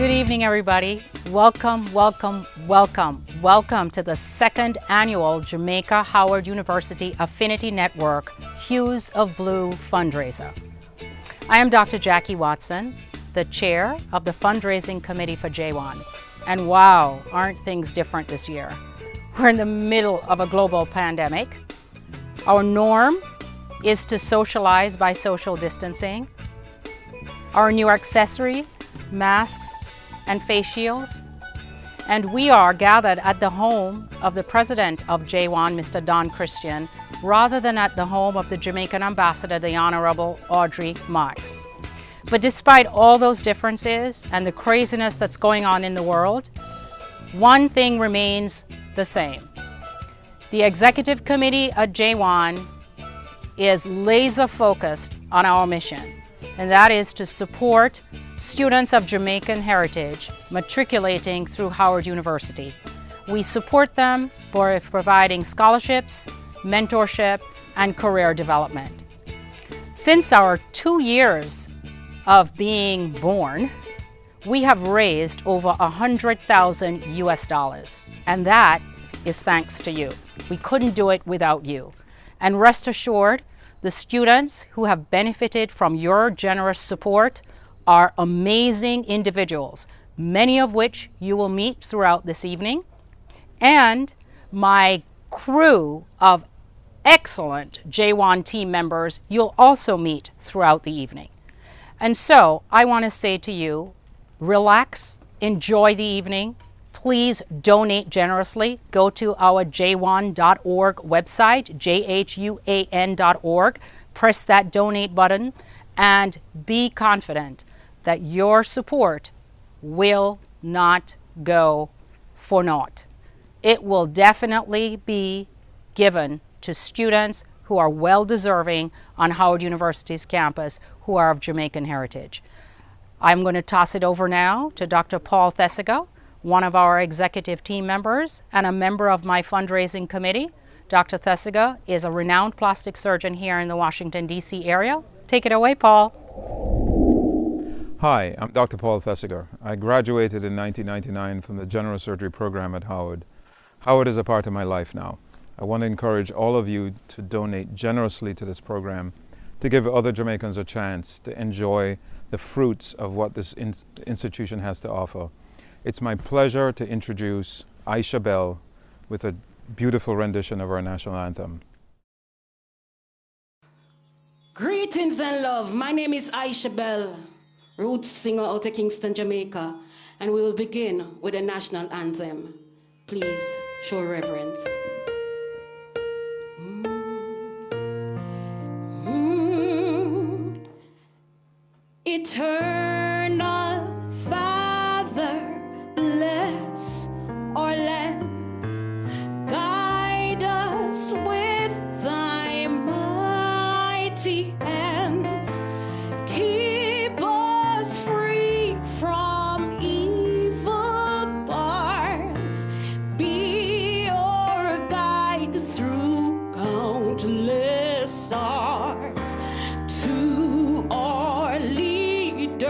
Good evening, everybody. Welcome, welcome, welcome. Welcome to the second annual Jamaica Howard University Affinity Network HUes of Blue fundraiser. I am Dr. Jackie Watson, the chair of the fundraising committee for JHUAN. And wow, aren't things different this year? We're in the middle of a global pandemic. Our norm is to socialize by social distancing. Our new accessory, masks, and face shields. And we are gathered at the home of the president of JHUAN, Mr. Don Christian, rather than at the home of the Jamaican ambassador, the Honorable Audrey Marks. But despite all those differences and the craziness that's going on in the world, one thing remains the same. The executive committee at JHUAN is laser focused on our mission, and that is to support students of Jamaican heritage matriculating through Howard University. We support them by providing scholarships, mentorship, and career development. Since our 2 years of being born, we have raised over $100,000 US, and that is thanks to you. We couldn't do it without you. And rest assured, the students who have benefited from your generous support are amazing individuals, many of which you will meet throughout this evening, and my crew of excellent JHUAN team members you'll also meet throughout the evening. And so I want to say to you, relax, enjoy the evening. Please donate generously. Go to our jhuan.org website, JHUAN.org. Press that donate button and be confident that your support will not go for naught. It will definitely be given to students who are well deserving on Howard University's campus who are of Jamaican heritage. I'm going to toss it over now to Dr. Paul Thesiger, one of our executive team members and a member of my fundraising committee. Dr. Thesiger is a renowned plastic surgeon here in the Washington, D.C. area. Take it away, Paul. Hi, I'm Dr. Paul Thesiger. I graduated in 1999 from the general surgery program at Howard. Howard is a part of my life now. I want to encourage all of you to donate generously to this program to give other Jamaicans a chance to enjoy the fruits of what this institution has to offer. It's my pleasure to introduce Aisha Bell with a beautiful rendition of our national anthem. Greetings and love. My name is Aisha Bell, roots singer out of Kingston, Jamaica, and we will begin with the national anthem. Please show reverence. Eternal Father, bless our land. Guide us with thy mighty hands. Keep us free from evil bars. Be our guide through countless stars. To our leaders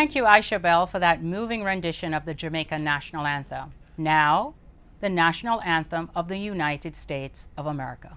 Thank you, Aisha Bell, for that moving rendition of the Jamaican national anthem. Now, the national anthem of the United States of America.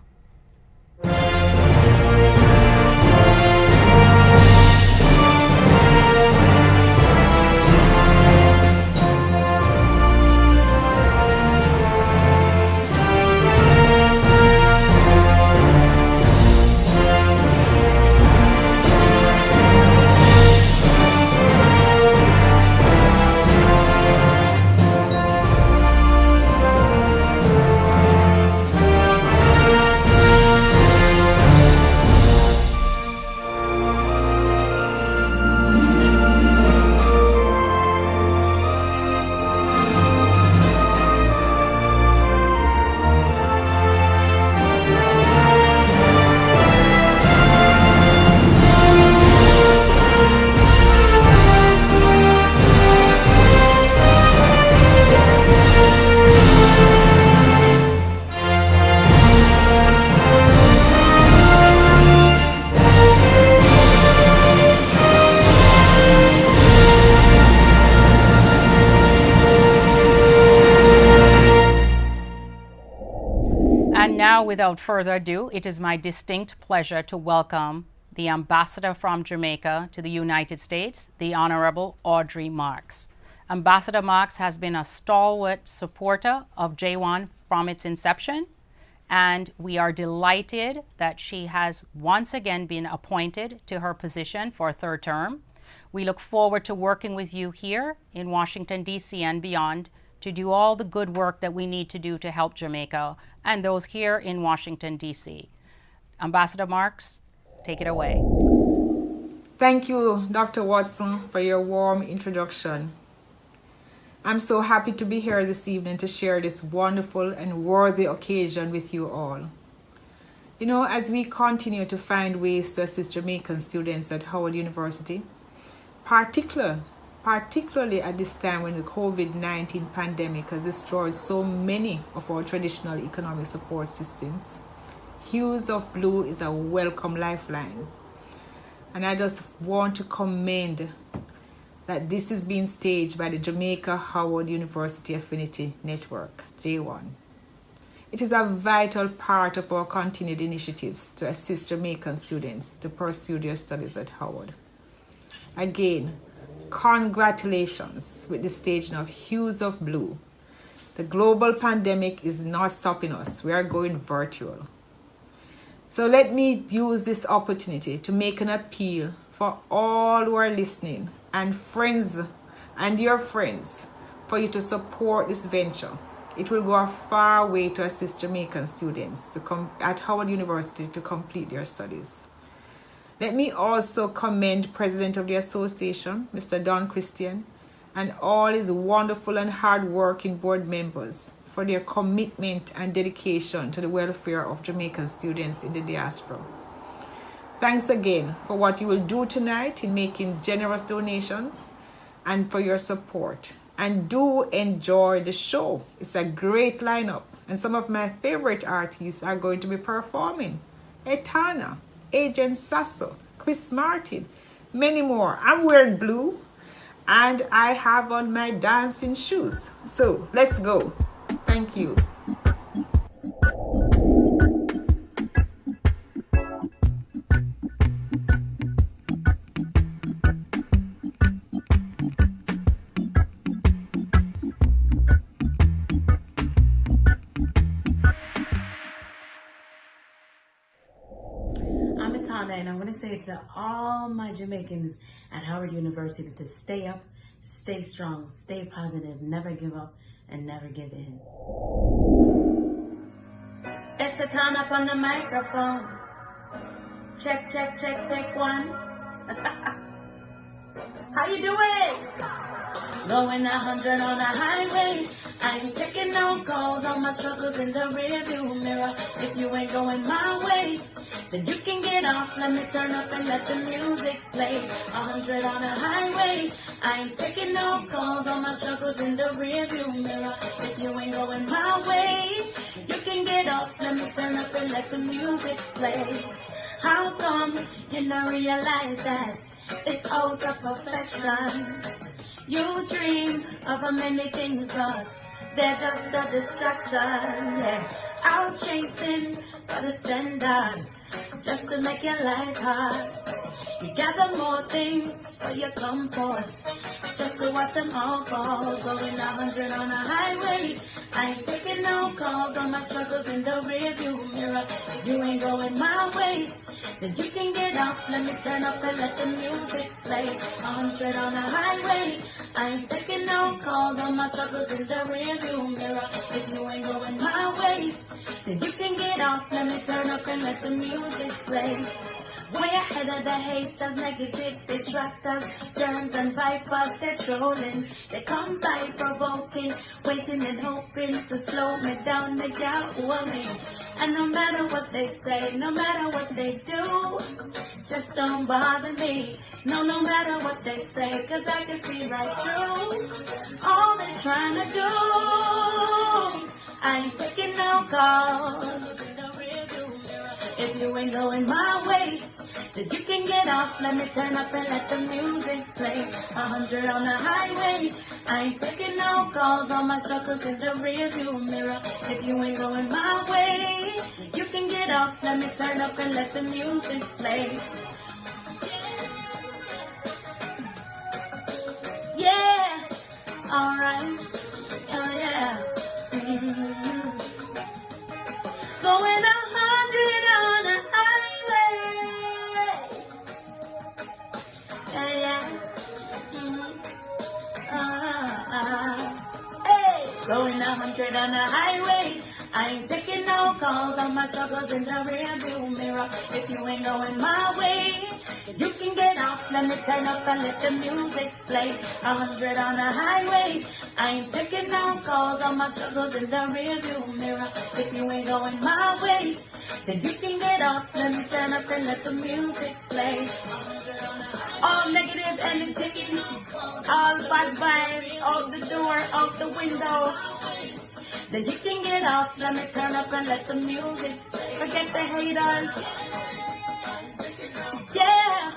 And now, without further ado, it is my distinct pleasure to welcome the ambassador from Jamaica to the United States, the Honorable Audrey Marks. Ambassador Marks has been a stalwart supporter of JHUAN from its inception, and we are delighted that she has once again been appointed to her position for a third term. We look forward to working with you here in Washington, D.C. and beyond to do all the good work that we need to do to help Jamaica and those here in Washington, D.C. Ambassador Marks, take it away. Thank you, Dr. Watson, for your warm introduction. I'm so happy to be here this evening to share this wonderful and worthy occasion with you all. You know, as we continue to find ways to assist Jamaican students at Howard University, particularly at this time when the COVID-19 pandemic has destroyed so many of our traditional economic support systems, HUes of Blue is a welcome lifeline. And I just want to commend that this is being staged by the Jamaica Howard University Affinity Network, JHUAN. It is a vital part of our continued initiatives to assist Jamaican students to pursue their studies at Howard. Again, congratulations with the staging of HUes of Blue. The global pandemic is not stopping us. We are going virtual. So let me use this opportunity to make an appeal for all who are listening and friends and your friends for you to support this venture. It will go a far way to assist Jamaican students at Howard University to complete their studies. Let me also commend President of the Association, Mr. Don Christian, and all his wonderful and hard-working board members for their commitment and dedication to the welfare of Jamaican students in the diaspora. Thanks again for what you will do tonight in making generous donations and for your support. And do enjoy the show. It's a great lineup, and some of my favorite artists are going to be performing. Etana, Agent Sasso, Chris Martin, many more. I'm wearing blue and I have on my dancing shoes. So let's go. Thank you. And I'm going to say to all my Jamaicans at Howard University to stay up, stay strong, stay positive, never give up, and never give in. It's a turn up on the microphone. Check, check, check, check one. How you doing? Going 100 on the highway. I ain't taking no calls, all my struggles in the rearview mirror. If you ain't going my way, then you can get off. Let me turn up and let the music play. 100 on the highway. I ain't taking no calls, all my struggles in the rearview mirror. If you ain't going my way, you can get off. Let me turn up and let the music play. How come you don't realize that It's out of perfection. You dream of a many things, but they're just a distraction. Yeah, out chasing for the standard, just to make your life hard. You gather more things for your comfort, just to watch them all fall. Going 100 on a highway, I ain't taking no calls on my struggles in the rearview mirror. If you ain't going my way, then you can get off. Let me turn up and let the music play. 100 on a highway, I ain't taking no calls on my struggles in the rearview mirror. If you ain't going my way, then you can get off. Let me turn up and let the music play. Way ahead of the haters, negative detractors, germs and vipers, they're trolling. They come by provoking, waiting and hoping to slow me down, they JHUAN me. And no matter what they say, no matter what they do, just don't bother me. No matter what they say, cause I can see right through all they're trying to do. I ain't taking no calls. If you ain't going my way, then you can get off. Let me turn up and let the music play. 100 on the highway, I ain't taking no calls on my struggles in the rearview mirror. If you ain't going my way, you can get off. Let me turn up and let the music play. Yeah, alright, oh yeah. Going 100 on a highway. Yeah. Hey, going 100 on a highway. I ain't taking no calls on my struggles in the rearview mirror. If you ain't going my way, you can get off. Let me turn up and let the music play. 100 on a highway. I ain't taking no calls on my struggles in the rearview mirror. If you ain't going my way, then you can get off. Let me turn up and let the music play. All negative energy, all bad vibes, out the door, out the window. Then you can get off. Let me turn up and let the music. Forget the haters. Yeah.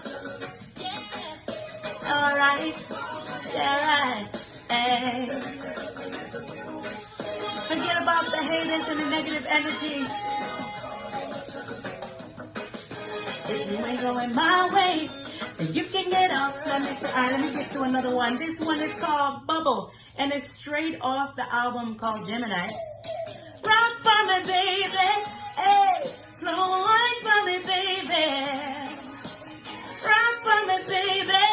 Alright. Yeah, right. Hey. Forget about the haters and the negative energy. If you ain't going my way, then you can get off. Let me get to another one. This one is called Bubble, and it's straight off the album called Gemini. Rock for me, baby. Hey, slow wine for me, baby. Rock for me, baby.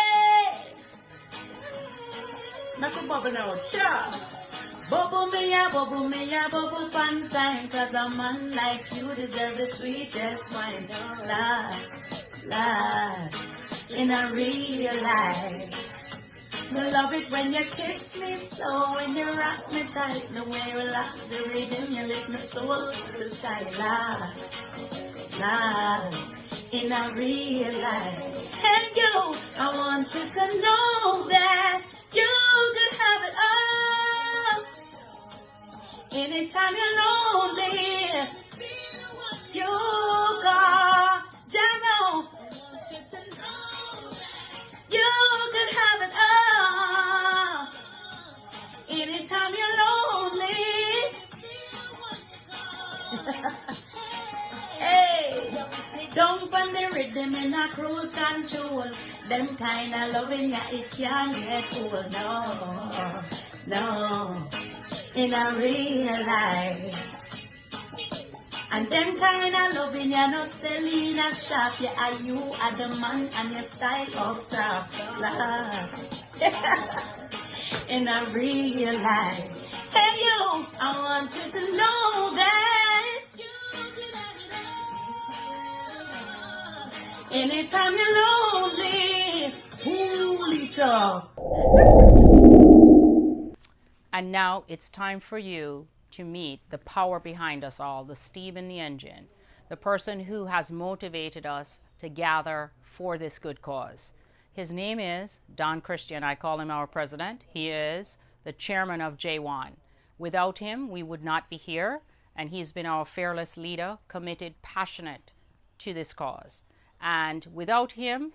Make a bubble now, sure. Bubble me, ya, bubble fun time. Cause a man like you deserve the sweetest wine. Lord, in a real life. I love it when you kiss me slow, when you rock me tight. The way you lock the rhythm, you lift my soul to the sky. Lord, in a real life. And you, I want you to know that you could have it all. Anytime you're lonely, you got Jano. You could have it all. Anytime you're lonely. Hey, don't find the rhythm in a cruise control. Them kind of loving ya, it can't get old. No, in a real life. And them kind of loving ya, no selling a shop. Yeah, are you are the man and your style up top. In a real life. Hey you, I want you to know that you can have it all. Anytime you're lonely, Julita. And now it's time for you to meet the power behind us all, the steam in the engine, the person who has motivated us to gather for this good cause. His name is Don Christian. I call him our president. He is the chairman of JHUAN. Without him, we would not be here, and he's been our fearless leader, committed, passionate to this cause. And without him,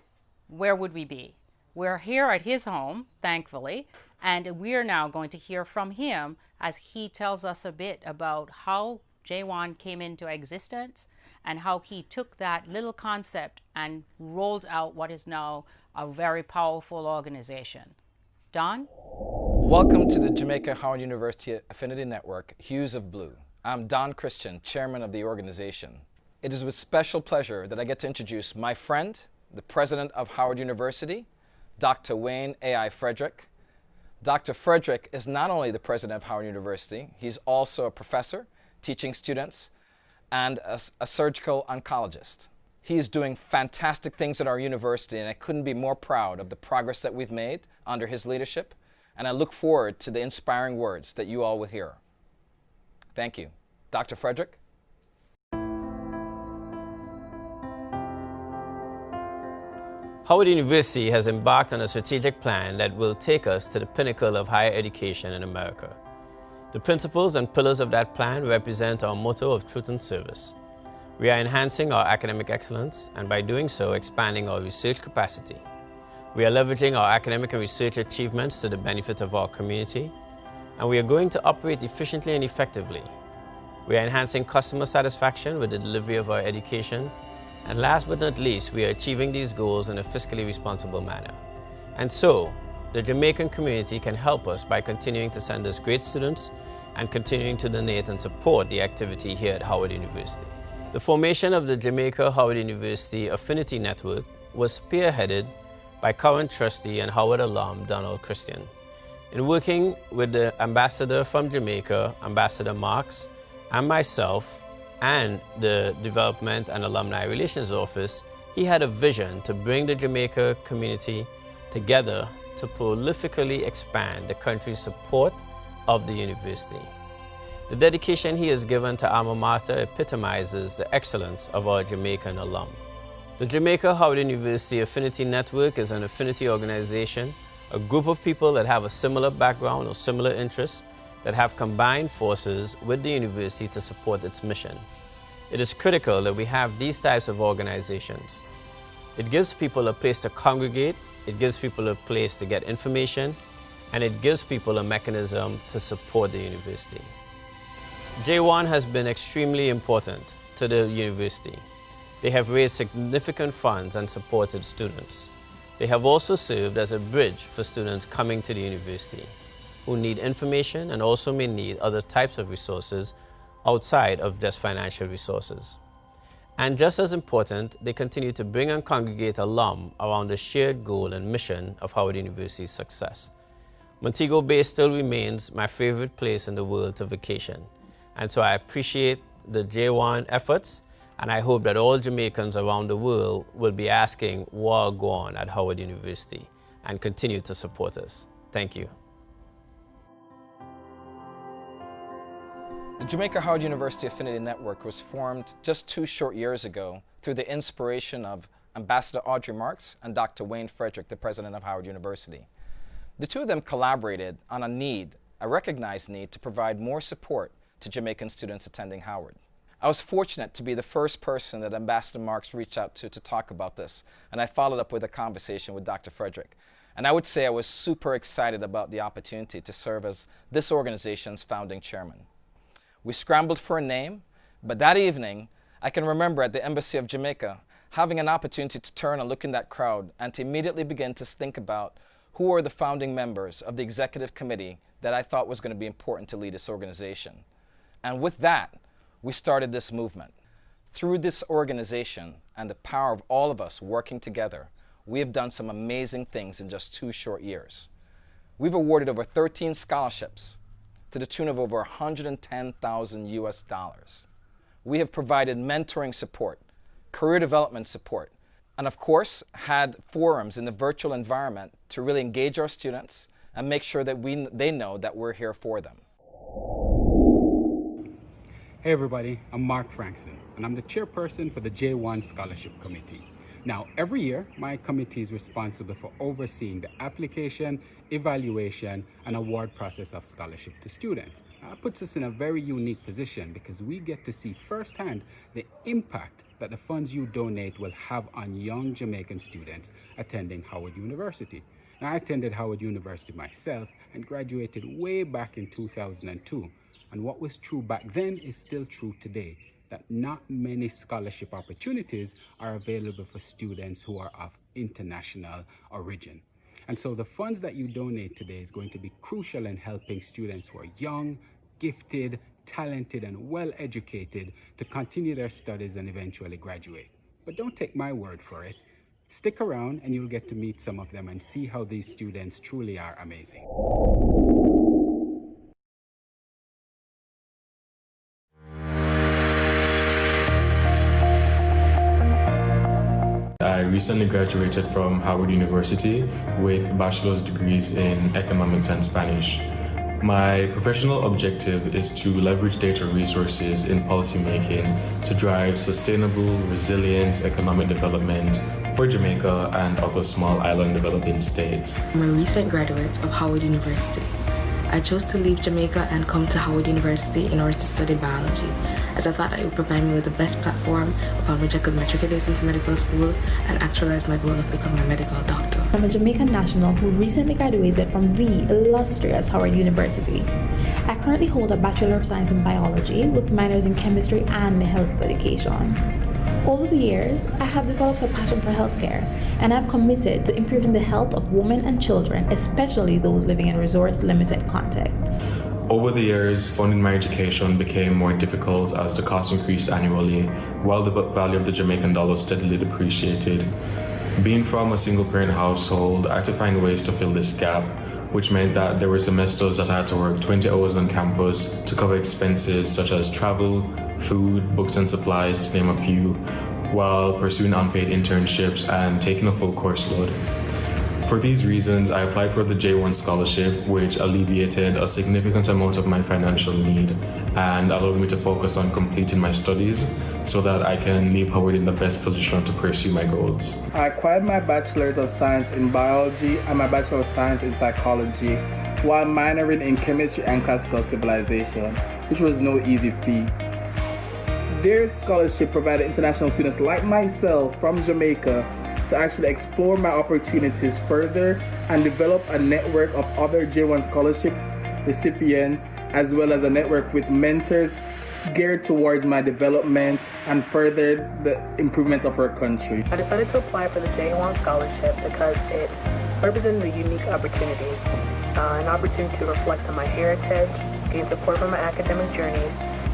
where would we be? We're here at his home, thankfully, and we're now going to hear from him as he tells us a bit about how JHUAN came into existence and how he took that little concept and rolled out what is now a very powerful organization. Don? Welcome to the Jamaica Howard University Affinity Network, HUes of Blue. I'm Don Christian, chairman of the organization. It is with special pleasure that I get to introduce my friend, the president of Howard University, Dr. Wayne A.I. Frederick. Dr. Frederick is not only the president of Howard University, he's also a professor teaching students and a surgical oncologist. He is doing fantastic things at our university, and I couldn't be more proud of the progress that we've made under his leadership, and I look forward to the inspiring words that you all will hear. Thank you. Dr. Frederick? Howard University has embarked on a strategic plan that will take us to the pinnacle of higher education in America. The principles and pillars of that plan represent our motto of truth and service. We are enhancing our academic excellence and by doing so expanding our research capacity. We are leveraging our academic and research achievements to the benefit of our community, and we are going to operate efficiently and effectively. We are enhancing customer satisfaction with the delivery of our education, and last but not least, we are achieving these goals in a fiscally responsible manner. And so, the Jamaican community can help us by continuing to send us great students and continuing to donate and support the activity here at Howard University. The formation of the Jamaica Howard University Affinity Network was spearheaded by current trustee and Howard alum Donald Christian. In working with the ambassador from Jamaica, Ambassador Marks, and myself, and the Development and Alumni Relations Office, he had a vision to bring the Jamaica community together to prolifically expand the country's support of the university. The dedication he has given to alma mater epitomizes the excellence of our Jamaican alum. The Jamaica Howard University Affinity Network is an affinity organization, a group of people that have a similar background or similar interests that have combined forces with the university to support its mission. It is critical that we have these types of organizations. It gives people a place to congregate, it gives people a place to get information, and it gives people a mechanism to support the university. JHUAN has been extremely important to the university. They have raised significant funds and supported students. They have also served as a bridge for students coming to the university who need information and also may need other types of resources outside of just financial resources. And just as important, they continue to bring and congregate alum around the shared goal and mission of Howard University's success. Montego Bay still remains my favorite place in the world to vacation, and so I appreciate the JHUAN efforts, and I hope that all Jamaicans around the world will be asking what go on at Howard University and continue to support us. Thank you. The Jamaica Howard University Affinity Network was formed just 2 short years ago through the inspiration of Ambassador Audrey Marks and Dr. Wayne Frederick, the president of Howard University. The two of them collaborated on a recognized need to provide more support to Jamaican students attending Howard. I was fortunate to be the first person that Ambassador Marks reached out to talk about this, and I followed up with a conversation with Dr. Frederick. And I would say I was super excited about the opportunity to serve as this organization's founding chairman. We scrambled for a name, but that evening, I can remember at the Embassy of Jamaica having an opportunity to turn and look in that crowd and to immediately begin to think about who are the founding members of the executive committee that I thought was going to be important to lead this organization. And with that, we started this movement. Through this organization and the power of all of us working together, we have done some amazing things in just 2 short years. We've awarded over 13 scholarships to the tune of over 110,000 US dollars. We have provided mentoring support, career development support, and of course had forums in the virtual environment to really engage our students and make sure that they know that we're here for them. Hey everybody, I'm Mark Frankson, and I'm the chairperson for the JHUAN Scholarship Committee. Now, every year, my committee is responsible for overseeing the application, evaluation, and award process of scholarship to students. That puts us in a very unique position because we get to see firsthand the impact that the funds you donate will have on young Jamaican students attending Howard University. Now, I attended Howard University myself and graduated way back in 2002. And what was true back then is still true today, that not many scholarship opportunities are available for students who are of international origin. And so the funds that you donate today is going to be crucial in helping students who are young, gifted, talented, and well-educated to continue their studies and eventually graduate. But don't take my word for it. Stick around and you'll get to meet some of them and see how these students truly are amazing. I recently graduated from Howard University with bachelor's degrees in economics and Spanish. My professional objective is to leverage data resources in policymaking to drive sustainable, resilient economic development for Jamaica and other small island developing states. I'm a recent graduate of Howard University. I chose to leave Jamaica and come to Howard University in order to study biology, as I thought it would provide me with the best platform upon which I could matriculate into medical school and actualize my goal of becoming a medical doctor. I'm a Jamaican national who recently graduated from the illustrious Howard University. I currently hold a Bachelor of Science in Biology with minors in chemistry and health education. Over the years, I have developed a passion for healthcare, and I'm committed to improving the health of women and children, especially those living in resource-limited contexts. Over the years, funding my education became more difficult as the cost increased annually, while the value of the Jamaican dollar steadily depreciated. Being from a single-parent household, I had to find ways to fill this gap, which meant that there were semesters that I had to work 20 hours on campus to cover expenses such as travel, food, books and supplies, to name a few, while pursuing unpaid internships and taking a full course load. For these reasons, I applied for the JHUAN scholarship, which alleviated a significant amount of my financial need and allowed me to focus on completing my studies so that I can leave Howard in the best position to pursue my goals. I acquired my Bachelor's of Science in Biology and my Bachelor of Science in Psychology while minoring in Chemistry and Classical Civilization, which was no easy feat. This scholarship provided international students like myself from Jamaica to actually explore my opportunities further and develop a network of other JHUAN scholarship recipients, as well as a network with mentors geared towards my development and further the improvement of our country. I decided to apply for the JHUAN scholarship because it represented a unique opportunity, an opportunity to reflect on my heritage, gain support from my academic journey,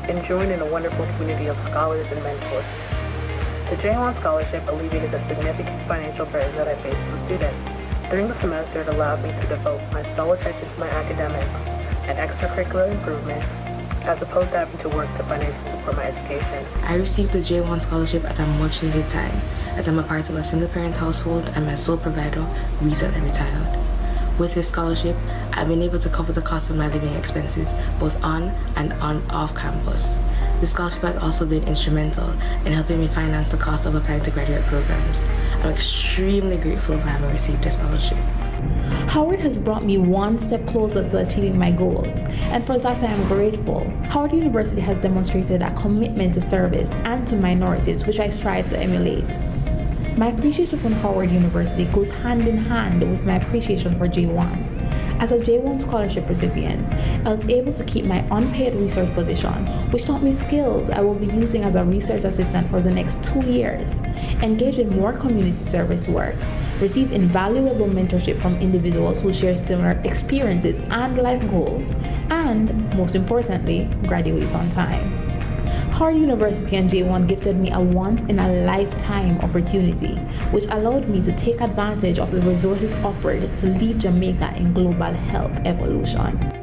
and join in a wonderful community of scholars and mentors. The JHUAN scholarship alleviated the significant financial burden that I faced as a student. During the semester, it allowed me to devote my sole attention to my academics and extracurricular improvement, as opposed to having to work to financially support my education. I received the JHUAN scholarship at a much needed time, as I'm a part of a single-parent household and my sole provider recently retired. With this scholarship, I've been able to cover the cost of my living expenses, both on and off campus. This scholarship has also been instrumental in helping me finance the cost of applying to graduate programs. I'm extremely grateful for having received this scholarship. Howard has brought me one step closer to achieving my goals, and for that I am grateful. Howard University has demonstrated a commitment to service and to minorities, which I strive to emulate. My appreciation for Howard University goes hand in hand with my appreciation for JHUAN. As a JHUAN scholarship recipient, I was able to keep my unpaid research position, which taught me skills I will be using as a research assistant for the next 2 years, engage in more community service work, receive invaluable mentorship from individuals who share similar experiences and life goals, and, most importantly, graduate on time. Howard University and JHUAN gifted me a once-in-a-lifetime opportunity, which allowed me to take advantage of the resources offered to lead Jamaica in global health evolution.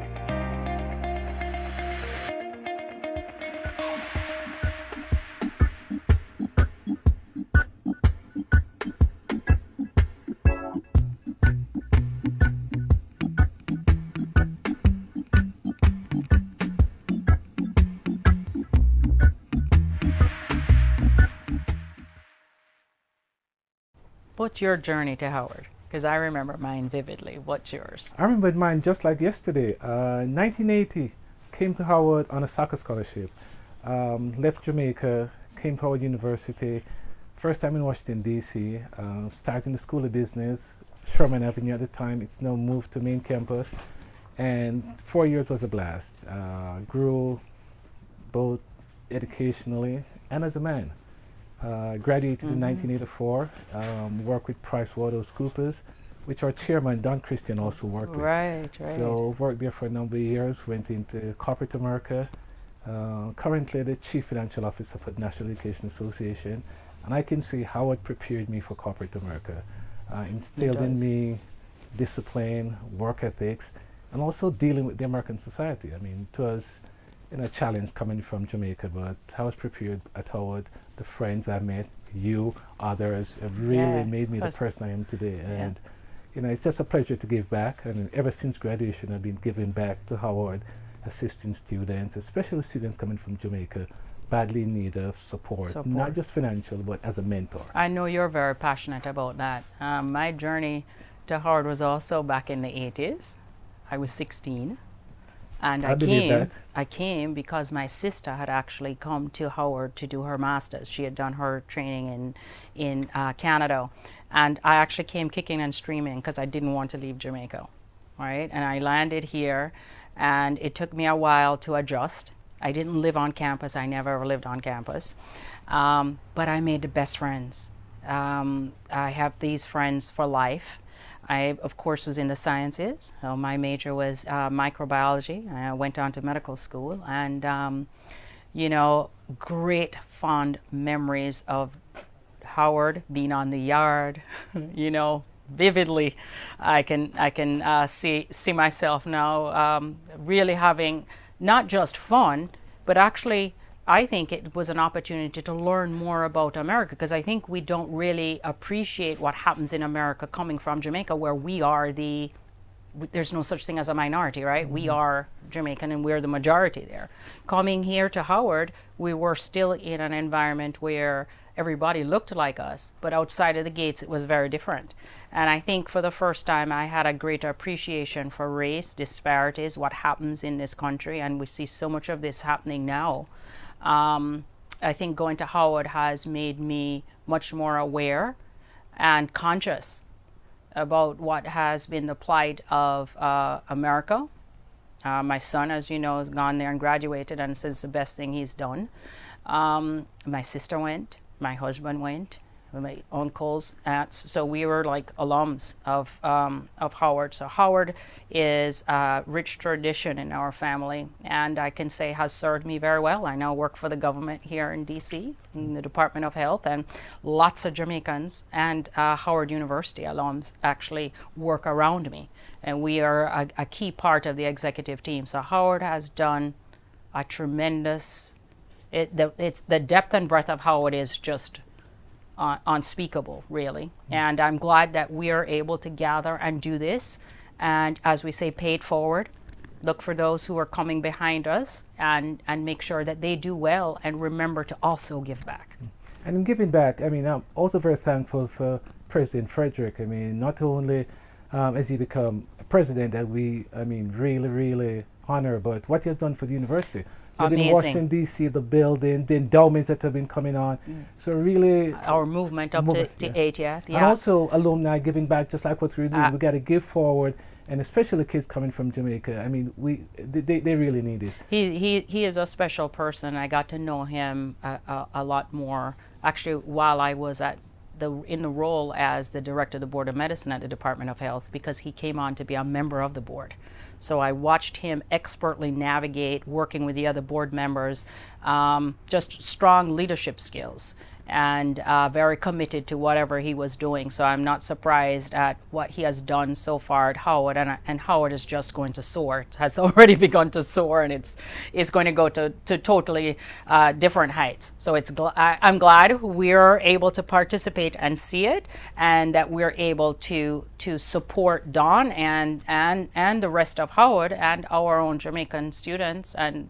What's your journey to Howard? Because I remember mine vividly. What's yours? I remember mine just like yesterday. 1980, came to Howard on a soccer scholarship. Left Jamaica, came to Howard University. First time in Washington, D.C., starting the School of Business, Sherman Avenue at the time. It's now moved to main campus. And 4 years was a blast. Grew both educationally and as a man. Graduated in 1984, worked with PricewaterhouseCoopers, which our chairman, Don Christian, also worked with. Right. So worked there for a number of years, went into corporate America, currently the Chief Financial Officer for the National Education Association, and I can see how it prepared me for corporate America. Instilled in me discipline, work ethics, and also dealing with the American society. I mean, it was a challenge coming from Jamaica, but I was prepared at Howard. The friends I met, you, others, have really made me the person I am today. And it's just a pleasure to give back. And ever since graduation, I've been giving back to Howard, assisting students, especially students coming from Jamaica, badly in need of support, not just financial, but as a mentor. I know you're very passionate about that. My journey to Howard was also back in the 80s. I was 16. And I came because my sister had actually come to Howard to do her master's. She had done her training in Canada. And I actually came kicking and screaming because I didn't want to leave Jamaica, right? And I landed here, and it took me a while to adjust. I didn't live on campus. I never ever lived on campus. But I made the best friends. I have these friends for life. I, of course, was in the sciences. My major was microbiology. I went on to medical school, and great fond memories of Howard, being on the yard. Vividly, I can see myself now really having not just fun, but actually, I think it was an opportunity to learn more about America, because I think we don't really appreciate what happens in America coming from Jamaica, where we are there's no such thing as a minority, right? We are Jamaican and we're the majority there. Coming here to Howard, we were still in an environment where everybody looked like us, but outside of the gates it was very different. And I think for the first time I had a greater appreciation for race, disparities, what happens in this country, and we see so much of this happening now. I think going to Howard has made me much more aware and conscious about what has been the plight of America. My son, as you know, has gone there and graduated, and says it's the best thing he's done. My sister went, my husband went, my uncles, aunts. So we were like alums of Howard. So Howard is a rich tradition in our family, and I can say has served me very well. I now work for the government here in D.C. in the Department of Health, and lots of Jamaicans and Howard University alums actually work around me, and we are a key part of the executive team. So Howard has done a tremendous. It's the depth and breadth of Howard is just unspeakable, really. And I'm glad that we are able to gather and do this, and as we say, pay it forward, look for those who are coming behind us, and make sure that they do well, and remember to also give back. And in giving back, I mean, I'm also very thankful for President Frederick. I mean, not only has he become a president that we, really, really honor, but what he has done for the university. In Washington, D.C., the building, the endowments that have been coming on. So really... Our movement up to 80th. Yeah. And also alumni giving back, just like what we're doing. We got to give forward, and especially the kids coming from Jamaica. I mean, they really need it. He is a special person. I got to know him a lot more, actually, while I was in the role as the director of the Board of Medicine at the Department of Health, because he came on to be a member of the board. So I watched him expertly navigate, working with the other board members, just strong leadership skills, and very committed to whatever he was doing. So I'm not surprised at what he has done so far at Howard, and Howard is just going to soar. It has already begun to soar, and it's going to go to totally different heights. So I'm glad we're able to participate and see it, and that we're able to support Don and the rest of Howard and our own Jamaican students and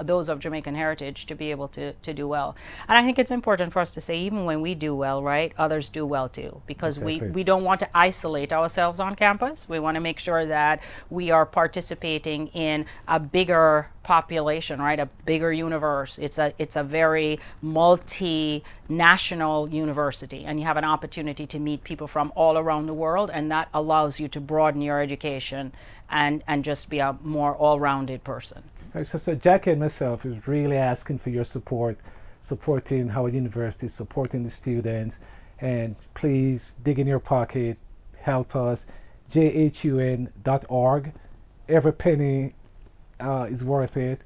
those of Jamaican heritage to be able to do well. And I think it's important for us to say, even when we do well, right, others do well too, because Exactly. we don't want to isolate ourselves on campus. We want to make sure that we are participating in a bigger population, right, a bigger universe. It's a very multinational university, and you have an opportunity to meet people from all around the world, and that allows you to broaden your education and just be a more all-rounded person. Right, so Jackie and myself is really asking for your support, supporting Howard University, supporting the students, and please dig in your pocket, help us. JHUAN.org. Every penny is worth it.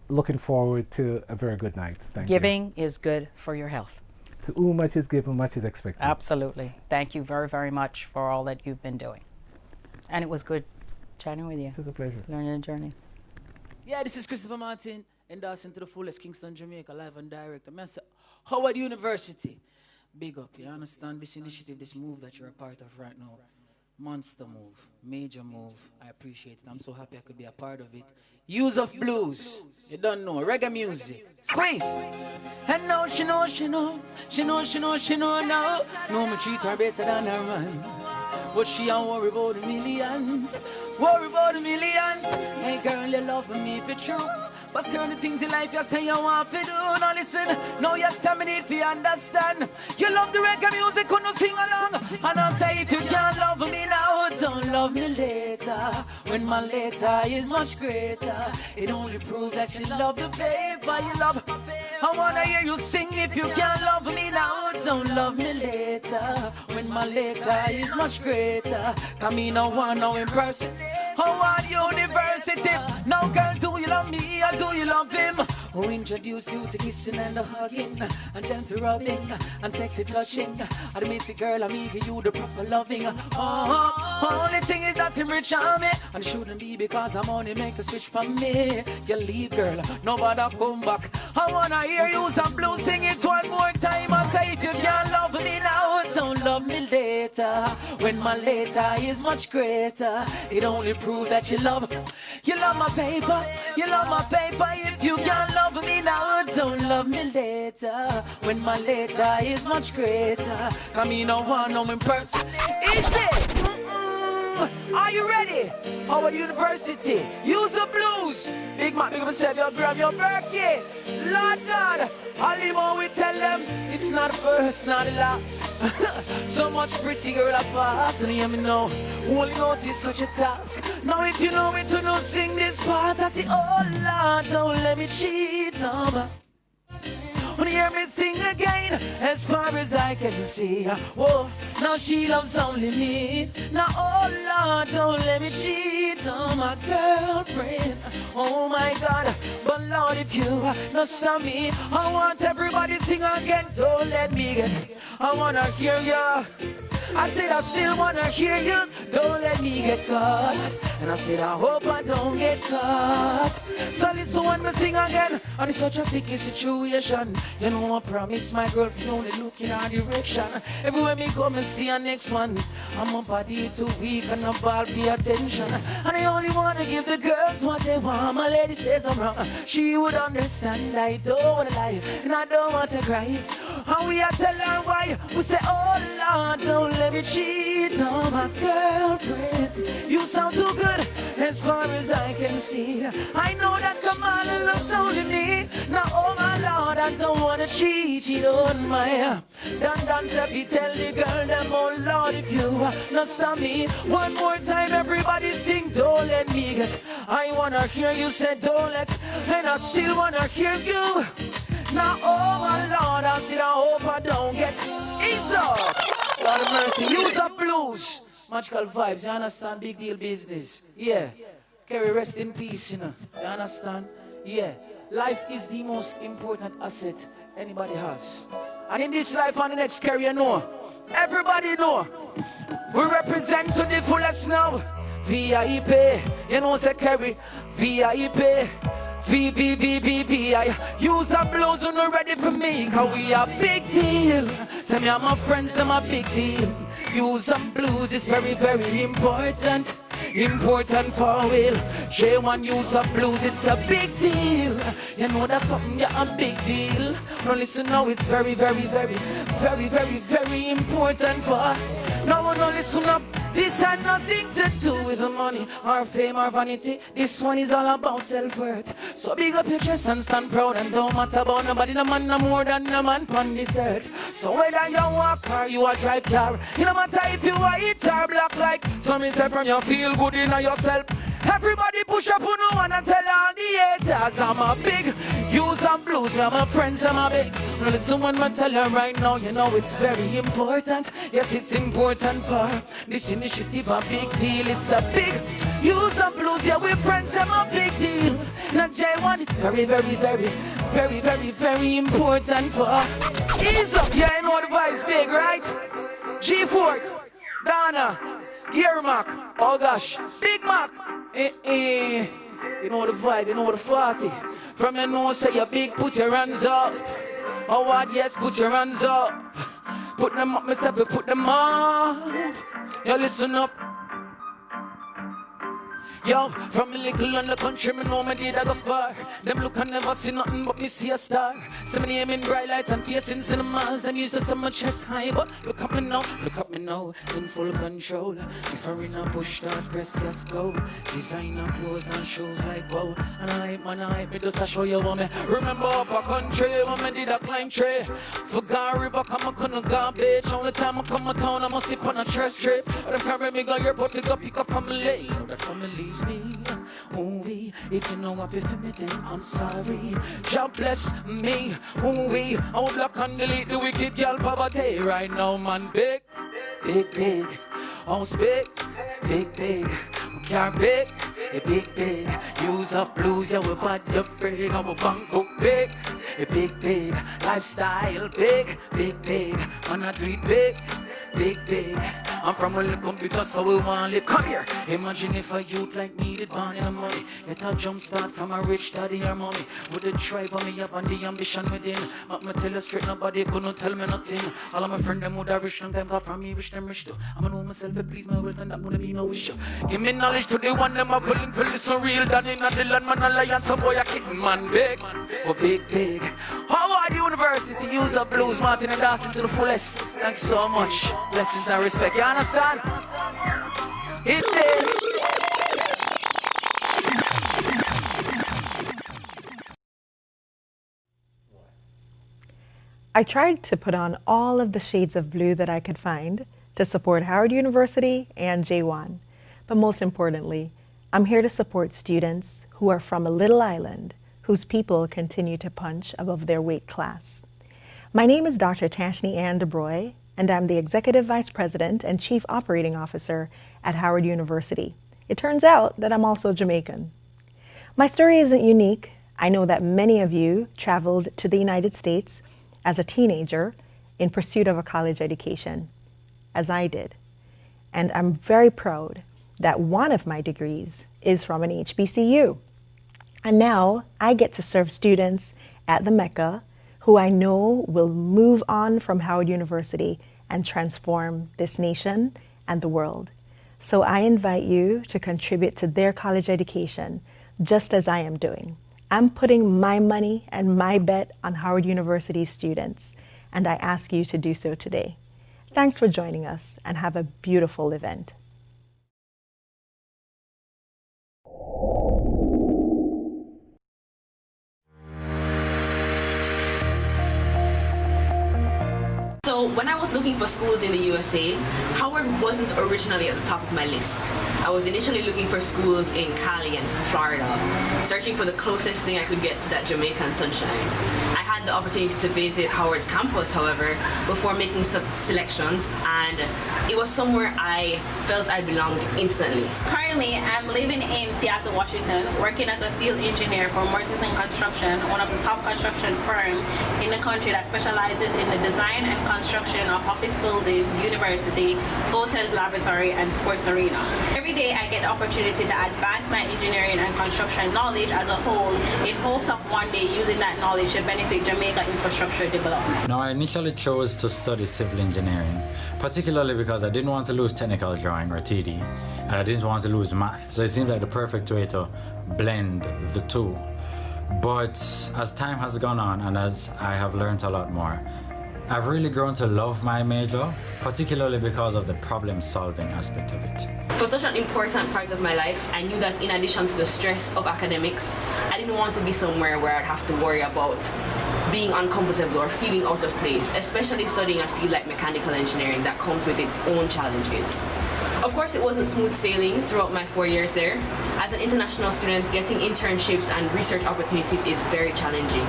Looking forward to a very good night. Thank you. Giving is good for your health. To whom much is given, much is expected. Absolutely. Thank you very, very much for all that you've been doing. And it was good chatting with you. It was a pleasure. Learning the journey. Yeah, this is Christopher Martin, endorsing to the fullest Kingston, Jamaica, live and direct. I'm Howard University. Big up, you understand this initiative, this move that you're a part of right now. Monster move, major move. I appreciate it. I'm so happy I could be a part of it. HUes of Blues. You don't know, reggae music. Squeeze. And now she know now. No, me treat her better than her man. But she don't worry about the millions. Worry about the millions. Hey girl, you love me if it's true. But certain things in life you say you want to do. Now listen, now you tell me if you understand. You love the reggae music, couldn't sing along. And I'll say if you can't love me now, don't love me later. When my later is much greater. It only proves that you love the paper you love. I wanna hear you sing if you can't love me now, don't love me later. When my later is much greater. Come me no one know in person. Howard University. Now girl, do you love me or do you love him? Who introduced you to kissing and the hugging and gentle rubbing and sexy touching? Admit it, girl, I'm give you the proper loving. Only thing is that him rich on me, and it shouldn't be because I'm only make a switch from me. You leave, girl, nobody come back. I wanna hear you some blue, sing it one more time. I say if you can't love me now, don't love me later. When my later is much greater, it only proves that you love my paper, you love my paper. If you can't love me now, don't love me later. When my later is much greater. Come me no one know in person. Easy. Are you ready? Howard University, HUes of Blues. Big Mac, big up yourself, you grab your birthday. Lord God, all the more we tell them, it's not the first, not the last. So much pretty girl I pass, and hear me know, holding on is such a task. Now if you know me to know, sing this part, I say, oh Lord, don't let me cheat on my. When you hear me sing again, as far as I can see. Whoa, now she loves only me. Now, oh Lord, don't let me cheat on my girlfriend. Oh my God, but Lord, if you not stop me, I want everybody sing again. Don't let me get. I wanna hear ya. I said I still wanna hear you. Don't let me get caught. And I said I hope I don't get caught. So listen when we sing again. And it's such a sticky situation. You know I promise my girlfriend only look in our direction. Everywhere me come and see her next one. I'm a body too weak and a ball pay attention. And I only wanna give the girls what they want. My lady says I'm wrong. She would understand I don't wanna lie. And I don't want to cry. And we are tell her why. We say oh Lord, don't let me cheat on my girlfriend. You sound too good as far as I can see. I know that Kamala loves only me. Now oh my Lord, I don't wanna cheat on my Don Tappy, tell the girl them oh Lord if you not stop me. One more time everybody sing, don't let me get. I wanna hear you say don't let. And I still wanna hear you. Now oh my Lord, I said I hope I don't get. Ease up. Lord of mercy, HUes of Blues. Magical vibes, you understand? Big deal business. Yeah. Kerry, rest in peace, you know. You understand? Yeah. Life is the most important asset anybody has. And in this life and the next, Kerry, you know. Everybody know. We represent to the fullest now. VIP. You know, say Kerry. VIP. VVVVVI. HUes of Blues, you're not ready for me. Cause we are big deal. Say me and my friends, them a big deal. HUes of Blues is very, very important. important for will. JHUAN Hues of Blues, it's a big deal. You know that's something, yeah, a big deal. Now listen now, it's very, very, very, very, very, very important for. Now listen up. This had nothing to do with the money or fame or vanity. This one is all about self-worth. So big up your chest and stand proud, and don't matter about nobody. No man no more than no man on this earth. So whether you walk or you a drive car, it no matter if you are it or black like. So me say from you feel good in yourself. Everybody push up on no one and tell all the haters I'm a big Hues of Blues. Me and my friends them a big. Now listen when I tell you right now, you know it's very important. Yes, it's important for this initiative, a big deal. It's a big Hues of Blues. Yeah, we friends them a big deal. Now JHUAN is very, very, very, very, very, very important for. Ease up, yeah, you know the vibe's big, right? G4, Donna, Yermak, oh gosh, Big Mac. You know the vibe, you know the 40. From your nose, say you're big, put your hands up. Oh, what, yes, put your hands up. Put them up, myself, put them up. Yo, listen up. Yo, from a little on the country, me know me did I go far. Them look and never see nothing but me see a star. See me name in bright lights and facing cinemas. Them used to say my chest high, but look at me now, in full control. If I in a push start, press gas go. Designer clothes and shoes like wow. And I hype me just to show you what me remember up a country when me did a climb tree. Forgot river, come I couldn't garbage. Only time I come to town, I must sip on a church trip. Or them carry me go airport, pick up family. That family. Me, ooh-wee. If you know what for me, then I'm sorry. God bless me, ooh-wee. I will block and delete the wicked girl poverty. Right now, man, big, big, big. House big, big, big. Car big, big, big. Hues of Blues, yeah, we're bad, you're big. I'm a bank book big, big, big. Lifestyle big, big, big. Man, I do it big, big, big. I'm from a little computer, so we want to live. Come here. Imagine if a youth like me did born in the money. Get a jump start from a rich daddy or mommy. With the drive on me have and the ambition within. But me tell you straight, nobody couldn't tell me nothing. All of my friends, them would have rich, and them got from me, rich, them rich too. I'ma know myself, please my wealth, and that wouldn't be no issue. Give me knowledge to the one, them are willing to listen real. That in the land, man, alliance, some boy, I kick man big. Oh, big, big. Howard University, Hues of Blues, Martin and Dawson to the fullest. Thanks so much. Blessings and respect. You understand? It is. I tried to put on all of the shades of blue that I could find to support Howard University and JHUAN. But most importantly, I'm here to support students who are from a little island whose people continue to punch above their weight class. My name is Dr. Tashni Ann DeBroy, and I'm the Executive Vice President and Chief Operating Officer at Howard University. It turns out that I'm also Jamaican. My story isn't unique. I know that many of you traveled to the United States as a teenager in pursuit of a college education, as I did. And I'm very proud that one of my degrees is from an HBCU. And now I get to serve students at the Mecca who I know will move on from Howard University and transform this nation and the world. So I invite you to contribute to their college education, just as I am doing. I'm putting my money and my bet on Howard University students, and I ask you to do so today. Thanks for joining us, and have a beautiful event. So when I was looking for schools in the USA, Howard wasn't originally at the top of my list. I was initially looking for schools in Cali and Florida, searching for the closest thing I could get to that Jamaican sunshine. I had the opportunity to visit Howard's campus, however, before making selections, and it was somewhere I felt I belonged instantly. Currently, I'm living in Seattle, Washington, working as a field engineer for Mortison Construction, one of the top construction firms in the country that specializes in the design and construction of office buildings, university, hotels, laboratory, and sports arena. Every day I get the opportunity to advance my engineering and construction knowledge as a whole in hopes of one day using that knowledge to benefit Jamaica infrastructure development? Now, I initially chose to study civil engineering, particularly because I didn't want to lose technical drawing or TD, and I didn't want to lose math. So it seemed like the perfect way to blend the two. But as time has gone on and as I have learned a lot more, I've really grown to love my major, particularly because of the problem-solving aspect of it. For such an important part of my life, I knew that in addition to the stress of academics, I didn't want to be somewhere where I'd have to worry about being uncomfortable or feeling out of place, especially studying a field like mechanical engineering that comes with its own challenges. Of course, it wasn't smooth sailing throughout my 4 years there. As an international student, getting internships and research opportunities is very challenging.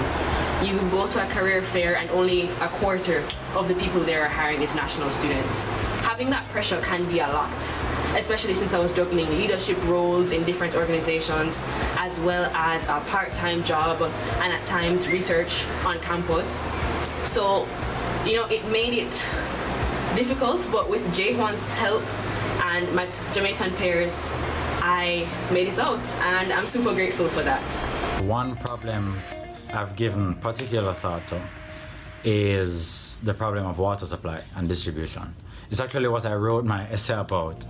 You go to a career fair and only a quarter of the people there are hiring international students. Having that pressure can be a lot, especially since I was juggling leadership roles in different organizations, as well as a part-time job and at times research on campus. So, it made it difficult, but with JHUAN's help and my Jamaican peers, I made it out, and I'm super grateful for that. One problem I've given particular thought to is the problem of water supply and distribution. It's actually what I wrote my essay about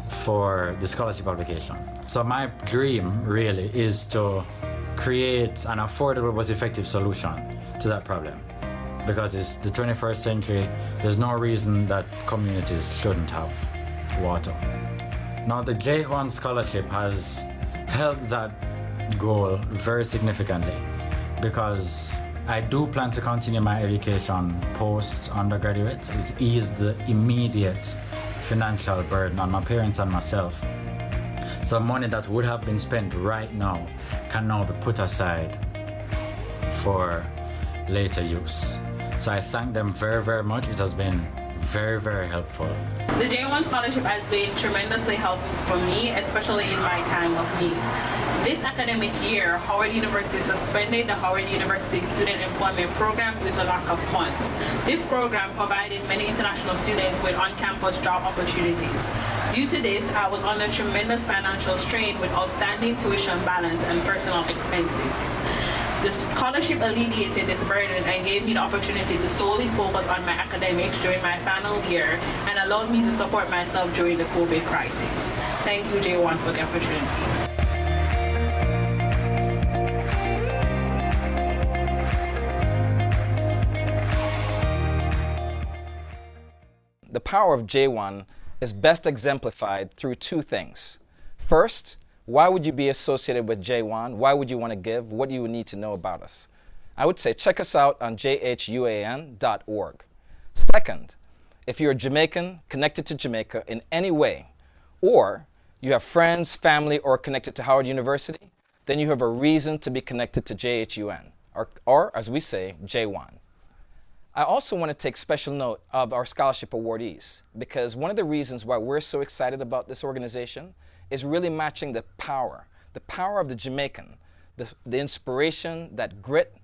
for the scholarship application. So my dream really is to create an affordable but effective solution to that problem. Because it's the 21st century, there's no reason that communities shouldn't have water. Now the JHUAN scholarship has helped that goal very significantly, because I do plan to continue my education post-undergraduate. It's eased the immediate financial burden on my parents and myself. So money that would have been spent right now can now be put aside for later use. So I thank them very, very much. It has been very, very helpful. The JHUAN scholarship has been tremendously helpful for me, especially in my time of need. This academic year, Howard University suspended the Howard University Student Employment Program due to lack of funds. This program provided many international students with on-campus job opportunities. Due to this, I was under tremendous financial strain with outstanding tuition balance and personal expenses. The scholarship alleviated this burden and gave me the opportunity to solely focus on my academics during my final year and allowed me to support myself during the COVID crisis. Thank you, JHUAN, for the opportunity. The power of JHUAN is best exemplified through two things. First, why would you be associated with JHUAN? Why would you want to give? What do you need to know about us? I would say check us out on JHUAN.org. Second, if you're a Jamaican connected to Jamaica in any way, or you have friends, family, or connected to Howard University, then you have a reason to be connected to JHUAN, or as we say, JHUAN. I also want to take special note of our scholarship awardees, because one of the reasons why we're so excited about this organization is really matching the power of the Jamaican, the inspiration, that grit,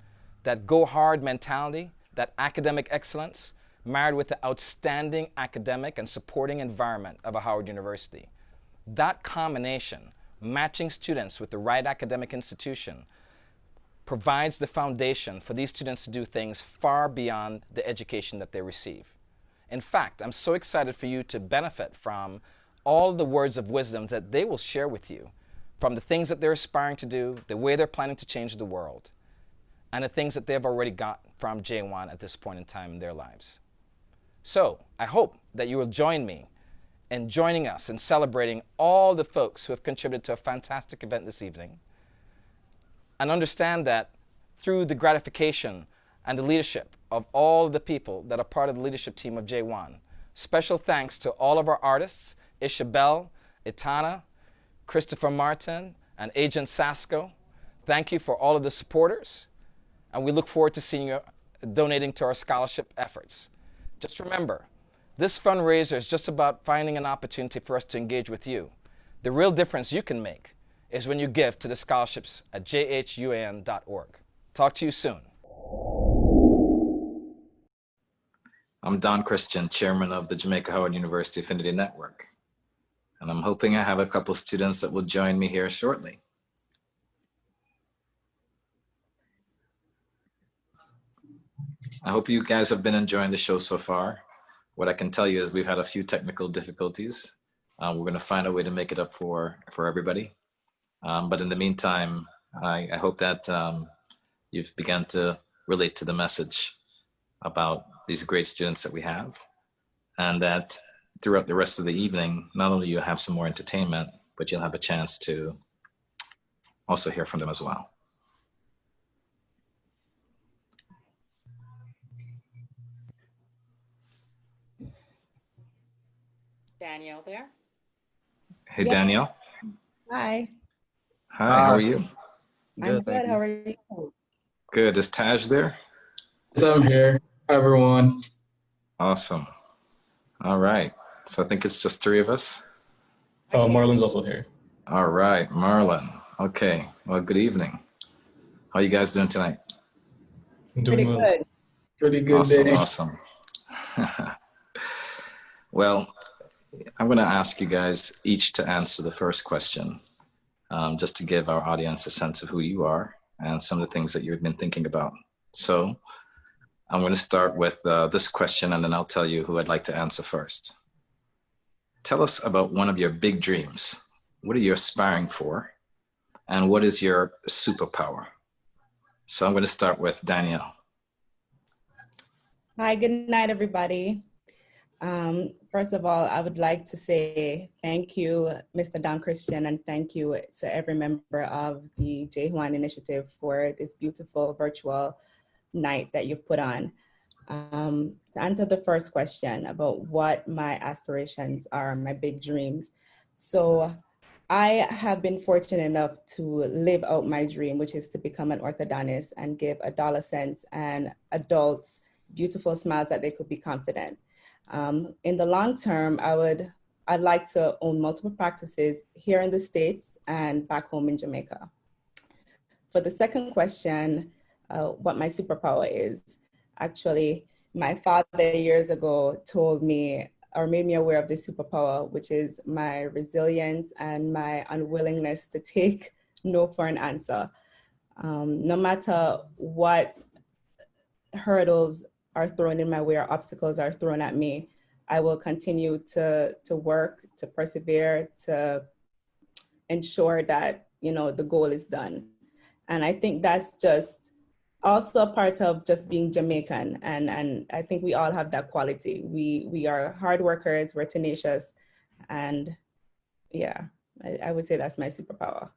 that go-hard mentality, that academic excellence, married with the outstanding academic and supporting environment of a Howard University. That combination, matching students with the right academic institution, provides the foundation for these students to do things far beyond the education that they receive. In fact, I'm so excited for you to benefit from all the words of wisdom that they will share with you, from the things that they're aspiring to do, the way they're planning to change the world, and the things that they've already got from JHUAN at this point in time in their lives. So I hope that you will join me in joining us in celebrating all the folks who have contributed to a fantastic event this evening, and understand that through the gratification and the leadership of all the people that are part of the leadership team of JHUAN, special thanks to all of our artists, Isabel, Itana, Christopher Martin, and Agent Sasko. Thank you for all of the supporters, and we look forward to seeing you donating to our scholarship efforts. Just remember, this fundraiser is just about finding an opportunity for us to engage with you. The real difference you can make is when you give to the scholarships at jhuan.org. Talk to you soon. I'm Don Christian, chairman of the Jamaica Howard University Affinity Network. And I'm hoping I have a couple students that will join me here shortly. I hope you guys have been enjoying the show so far. What I can tell you is we've had a few technical difficulties. We're going to find a way to make it up for everybody. But in the meantime, I hope that you've begun to relate to the message about these great students that we have, and that throughout the rest of the evening, not only you'll have some more entertainment, but you'll have a chance to also hear from them as well. Danielle there? Hey, Danielle. Hi. Hi, how are you? I'm good. How are you? Good. Is Taj there? Yes, I'm here. Hi, everyone. Awesome. All right. So I think it's just three of us. Marlon's also here. All right, Marlon. Okay. Well, good evening. How are you guys doing tonight? Doing well. Good. Pretty good Awesome, day. awesome. Well, I'm going to ask you guys each to answer the first question, just to give our audience a sense of who you are and some of the things that you've been thinking about. So I'm going to start with this question, and then I'll tell you who I'd like to answer first. Tell us about one of your big dreams. What are you aspiring for? And what is your superpower? So I'm going to start with Danielle. Hi, good night, everybody. First of all, I would like to say thank you, Mr. Don Christian, and thank you to every member of the JHUAN initiative for this beautiful virtual night that you've put on. To answer the first question about what my aspirations are, my big dreams. So I have been fortunate enough to live out my dream, which is to become an orthodontist and give dollar cents and adults beautiful smiles that they could be confident. In the long term, I'd like to own multiple practices here in the States and back home in Jamaica. For the second question, what my superpower is, actually, my father years ago told me or made me aware of this superpower, which is my resilience and my unwillingness to take no for an answer. No matter what hurdles are thrown in my way or obstacles are thrown at me, I will continue to work, to persevere, to ensure that, you know, the goal is done. And I think that's just also a part of just being Jamaican. And I think we all have that quality. We are hard workers, we're tenacious. And yeah, I would say that's my superpower.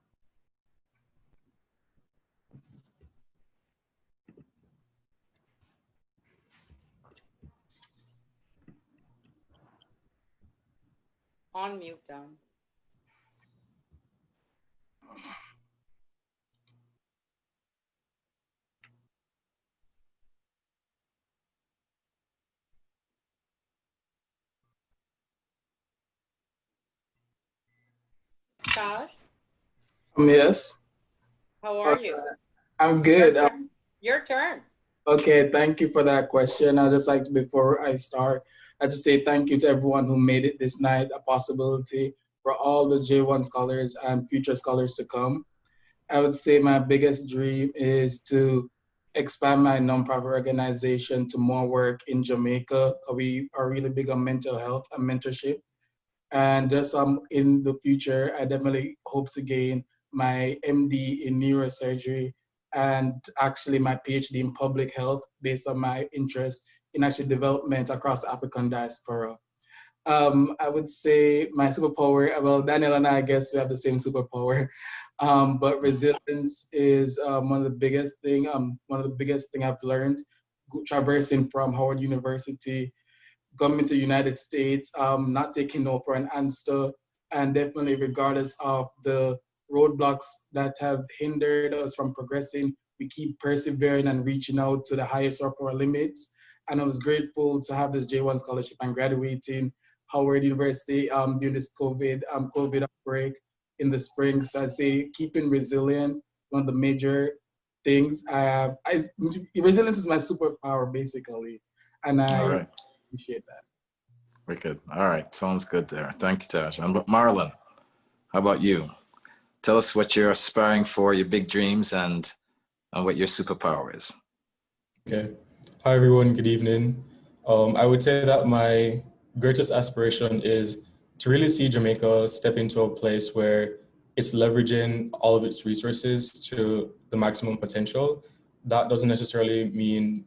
On mute, Don. Josh? Yes. How are you? I'm good. Your turn. Okay, thank you for that question. I'd just like to, before I start, I just say thank you to everyone who made it this night a possibility for all the JHUAN scholars and future scholars to come. I would say my biggest dream is to expand my nonprofit organization to more work in Jamaica. We are really big on mental health and mentorship. And just in the future, I definitely hope to gain my MD in neurosurgery and actually my PhD in public health based on my interest in actually development across the African diaspora. I would say my superpower, well, Daniel and I guess we have the same superpower, but resilience is one of the biggest thing I've learned traversing from Howard University, coming to the United States, not taking no for an answer, and definitely regardless of the roadblocks that have hindered us from progressing, we keep persevering and reaching out to the highest of our limits. And I was grateful to have this JHUAN scholarship and graduating Howard University during this COVID outbreak in the spring. So I'd say keeping resilient, one of the major things. Resilience is my superpower, basically. And I appreciate that. Very good. All right. Sounds good there. Thank you, Taj. And Marlon, how about you? Tell us what you're aspiring for, your big dreams, and what your superpower is. Okay. Hi, everyone. Good evening. I would say that my greatest aspiration is to really see Jamaica step into a place where it's leveraging all of its resources to the maximum potential. That doesn't necessarily mean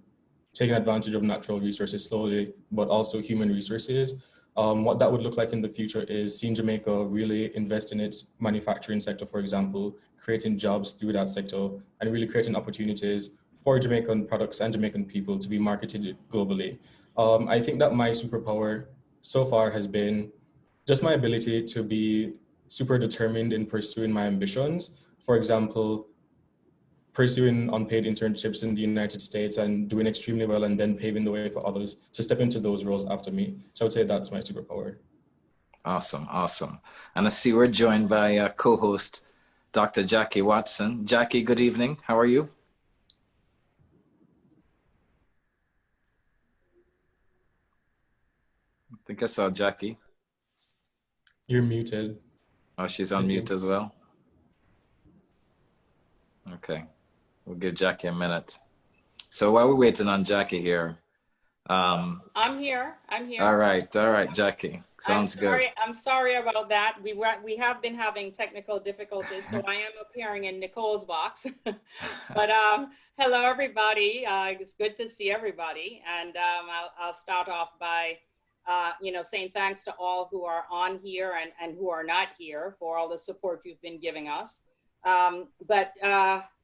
taking advantage of natural resources slowly, but also human resources. What that would look like in the future is seeing Jamaica really invest in its manufacturing sector, for example, creating jobs through that sector and really creating opportunities for Jamaican products and Jamaican people to be marketed globally. I think that my superpower so far has been just my ability to be super determined in pursuing my ambitions. For example, pursuing unpaid internships in the United States and doing extremely well and then paving the way for others to step into those roles after me. So I would say that's my superpower. Awesome, awesome. And I see we're joined by co-host Dr. Jackie Watson. Jackie, good evening. How are you? I think I saw Jackie. You're muted. Oh, she's on mute as well. Okay, we'll give Jackie a minute. So while we're waiting on Jackie here, I'm here. All right, Jackie. Sounds good. I'm sorry about that. We have been having technical difficulties, so I am appearing in Nicole's box. But hello, everybody. It's good to see everybody, and I'll start off by saying thanks to all who are on here and who are not here for all the support you've been giving us. But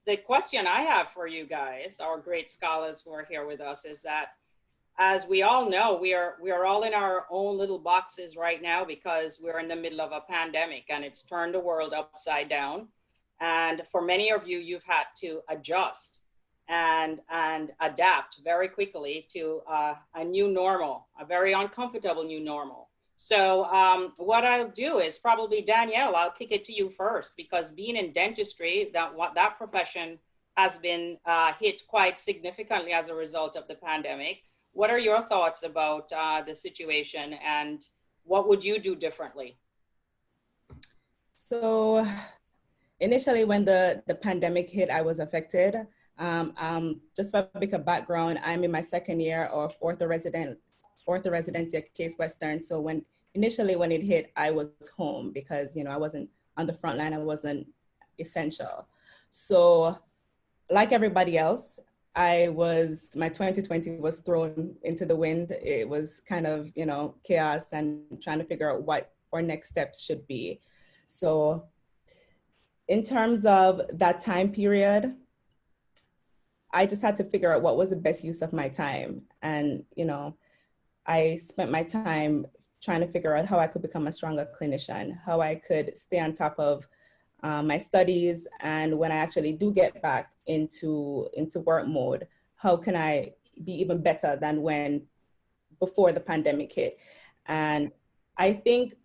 the question I have for you guys, our great scholars who are here with us, is that as we all know, we are all in our own little boxes right now because we're in the middle of a pandemic and it's turned the world upside down. And for many of you, you've had to adjust and adapt very quickly to a new normal, a very uncomfortable new normal. So what I'll do is probably, Danielle, I'll kick it to you first, because being in dentistry, that profession has been hit quite significantly as a result of the pandemic. What are your thoughts about the situation, and what would you do differently? So initially when the pandemic hit, I was affected. Just for a bit of background, I'm in my second year of ortho residency at Case Western. So initially when it hit, I was home because, I wasn't on the front line, I wasn't essential. So like everybody else, my 2020 was thrown into the wind. It was kind of, chaos and trying to figure out what our next steps should be. So in terms of that time period, I just had to figure out what was the best use of my time. And, I spent my time trying to figure out how I could become a stronger clinician, how I could stay on top of my studies, and when I actually do get back into work mode, how can I be even better than before the pandemic hit? And I think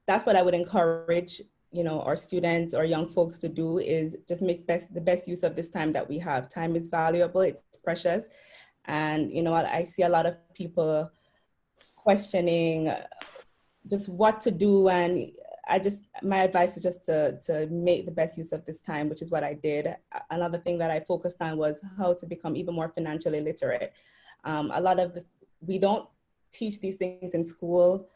that's what I would encourage, our students or young folks to do, is just make the best use of this time that we have. Time is valuable, it's precious. And, I see a lot of people questioning just what to do, and my advice is just to make the best use of this time, which is what I did. Another thing that I focused on was how to become even more financially literate. We don't teach these things in school,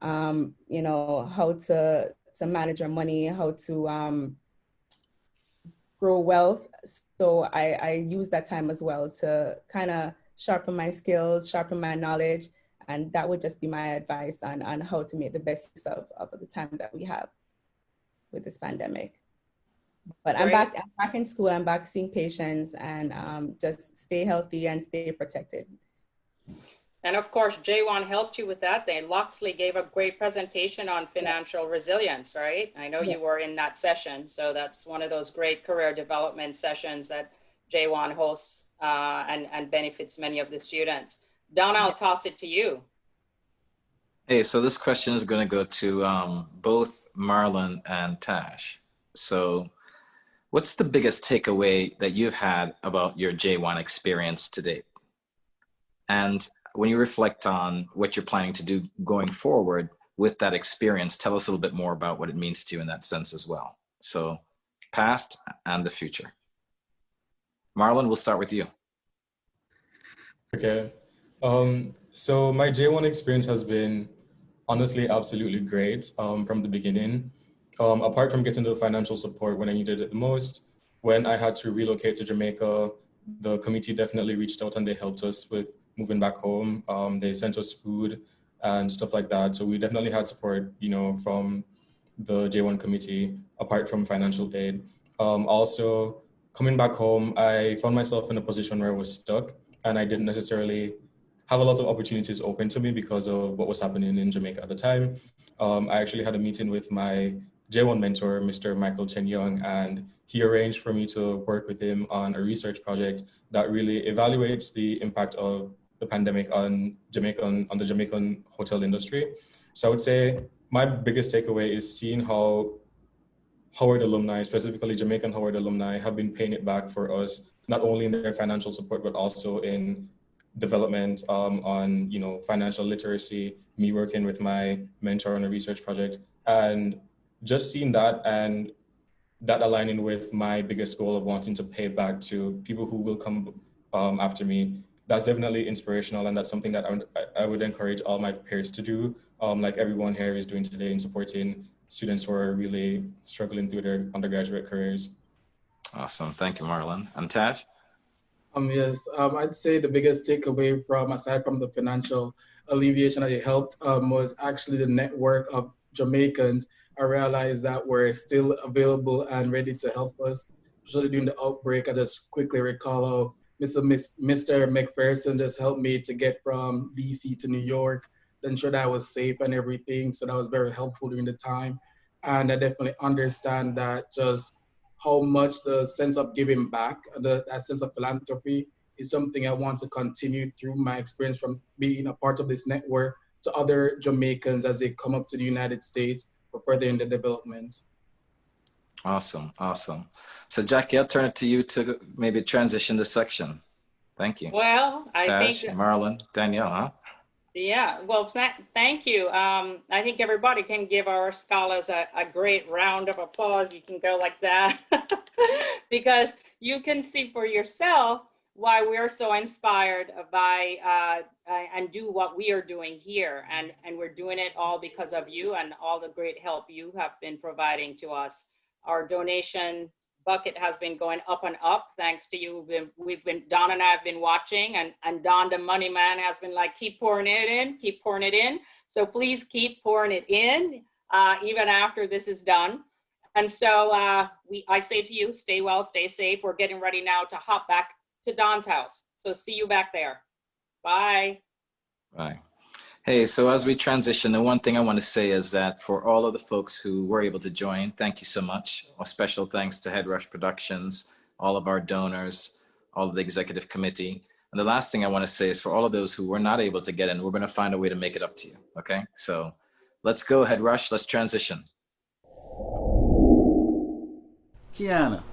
how to manage our money, how to grow wealth. So I use that time as well to kind of sharpen my skills, sharpen my knowledge. And that would just be my advice on how to make the best use of the time that we have with this pandemic. But I'm back in school, I'm back seeing patients, and just stay healthy and stay protected. And of course, JHUAN helped you with that. Loxley gave a great presentation on financial resilience, right? I know you were in that session. So that's one of those great career development sessions that JHUAN hosts and benefits many of the students. Donna, I'll toss it to you. Hey, so this question is going to go to both Marlon and Tash. So what's the biggest takeaway that you've had about your JHUAN experience to date? And when you reflect on what you're planning to do going forward with that experience, tell us a little bit more about what it means to you in that sense as well. So past and the future. Marlon, we'll start with you. Okay. So my J1 experience has been honestly absolutely great from the beginning. Apart from getting the financial support when I needed it the most, when I had to relocate to Jamaica, the committee definitely reached out and they helped us with moving back home. They sent us food and stuff like that. So we definitely had support, from the J1 committee, apart from financial aid. Also, coming back home, I found myself in a position where I was stuck and I didn't necessarily have a lot of opportunities open to me because of what was happening in Jamaica at the time. I actually had a meeting with my J1 mentor, Mr. Michael Chen Young, and he arranged for me to work with him on a research project that really evaluates the impact of the pandemic on the Jamaican hotel industry. So I would say my biggest takeaway is seeing how Howard alumni, specifically Jamaican Howard alumni, have been paying it back for us, not only in their financial support, but also in development on financial literacy, me working with my mentor on a research project, and just seeing that and that aligning with my biggest goal of wanting to pay back to people who will come after me. That's definitely inspirational, and that's something that I would encourage all my peers to do, like everyone here is doing today in supporting students who are really struggling through their undergraduate careers. Awesome. Thank you, Marlon. And Taj? Yes, I'd say the biggest takeaway from, aside from the financial alleviation that it helped, was actually the network of Jamaicans. I realized that were still available and ready to help us, especially during the outbreak. I just quickly recall how Mr. McPherson just helped me to get from DC to New York, to ensure that I was safe and everything. So that was very helpful during the time. And I definitely understand that just how much the sense of giving back, that sense of philanthropy is something I want to continue through my experience from being a part of this network to other Jamaicans as they come up to the United States for further in the development. Awesome, awesome. So Jackie, I'll turn it to you to maybe transition this section. Thank you. Well, I Taj, think Marlon, Danielle, huh? Yeah, well, thank you. I think everybody can give our scholars a great round of applause. You can go like that because you can see for yourself why we're so inspired by and do what we are doing here. And we're doing it all because of you and all the great help you have been providing to us. Our donation bucket has been going up and up thanks to you. Don and I have been watching, and Don the money man has been like, keep pouring it in. So please keep pouring it in even after this is done. And so I say to you, stay well, stay safe. We're getting ready now to hop back to Don's house. So see you back there. Bye. Bye. Hey, so as we transition, the one thing I want to say is that for all of the folks who were able to join, thank you so much. A special thanks to Head Rush Productions, all of our donors, all of the executive committee. And the last thing I want to say is for all of those who were not able to get in, we're going to find a way to make it up to you, okay? So let's go, Head Rush, let's transition. Kiana,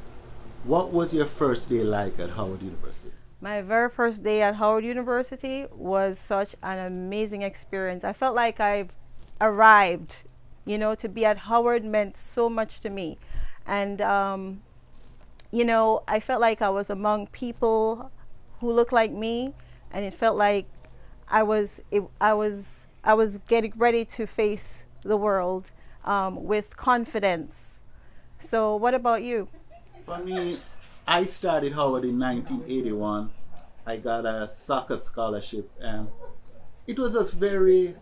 what was your first day like at Howard University? My very first day at Howard University was such an amazing experience. I felt like I've arrived, to be at Howard meant so much to me. And, I felt like I was among people who looked like me, and it felt like I was getting ready to face the world with confidence. So what about you? For me, I started Howard in 1981. I got a soccer scholarship, and it was just very,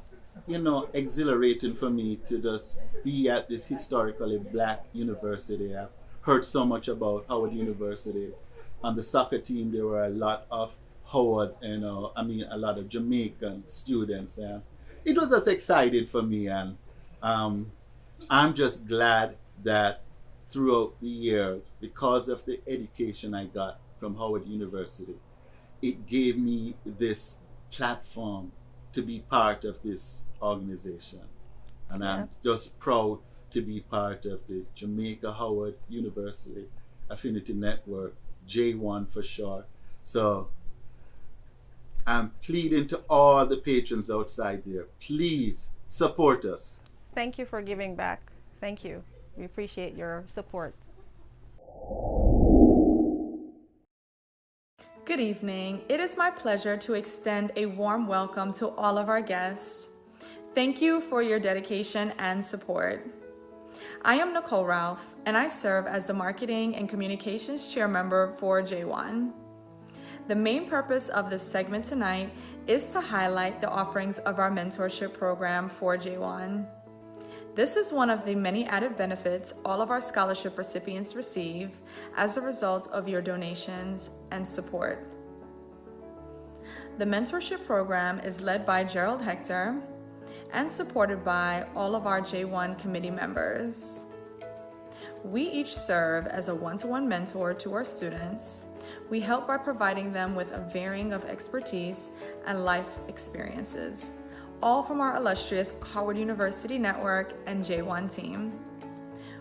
exhilarating for me to just be at this historically black university. I've heard so much about Howard University. On the soccer team, there were a lot of Howard, a lot of Jamaican students, and it was just exciting for me. And I'm just glad that throughout the years, because of the education I got from Howard University, it gave me this platform to be part of this organization. And I'm just proud to be part of the Jamaica Howard University Affinity Network, JHUAN for short. So I'm pleading to all the patrons outside there, please support us. Thank you for giving back. Thank you. We appreciate your support. Good evening. It is my pleasure to extend a warm welcome to all of our guests. Thank you for your dedication and support. I am Nicole Ralph, and I serve as the Marketing and Communications Chair Member for JHUAN. The main purpose of this segment tonight is to highlight the offerings of our mentorship program for JHUAN. This is one of the many added benefits all of our scholarship recipients receive as a result of your donations and support. The mentorship program is led by Gerald Hector and supported by all of our JHUAN committee members. We each serve as a one-to-one mentor to our students. We help by providing them with a varying of expertise and life experiences, all from our illustrious Howard University Network and JHUAN team.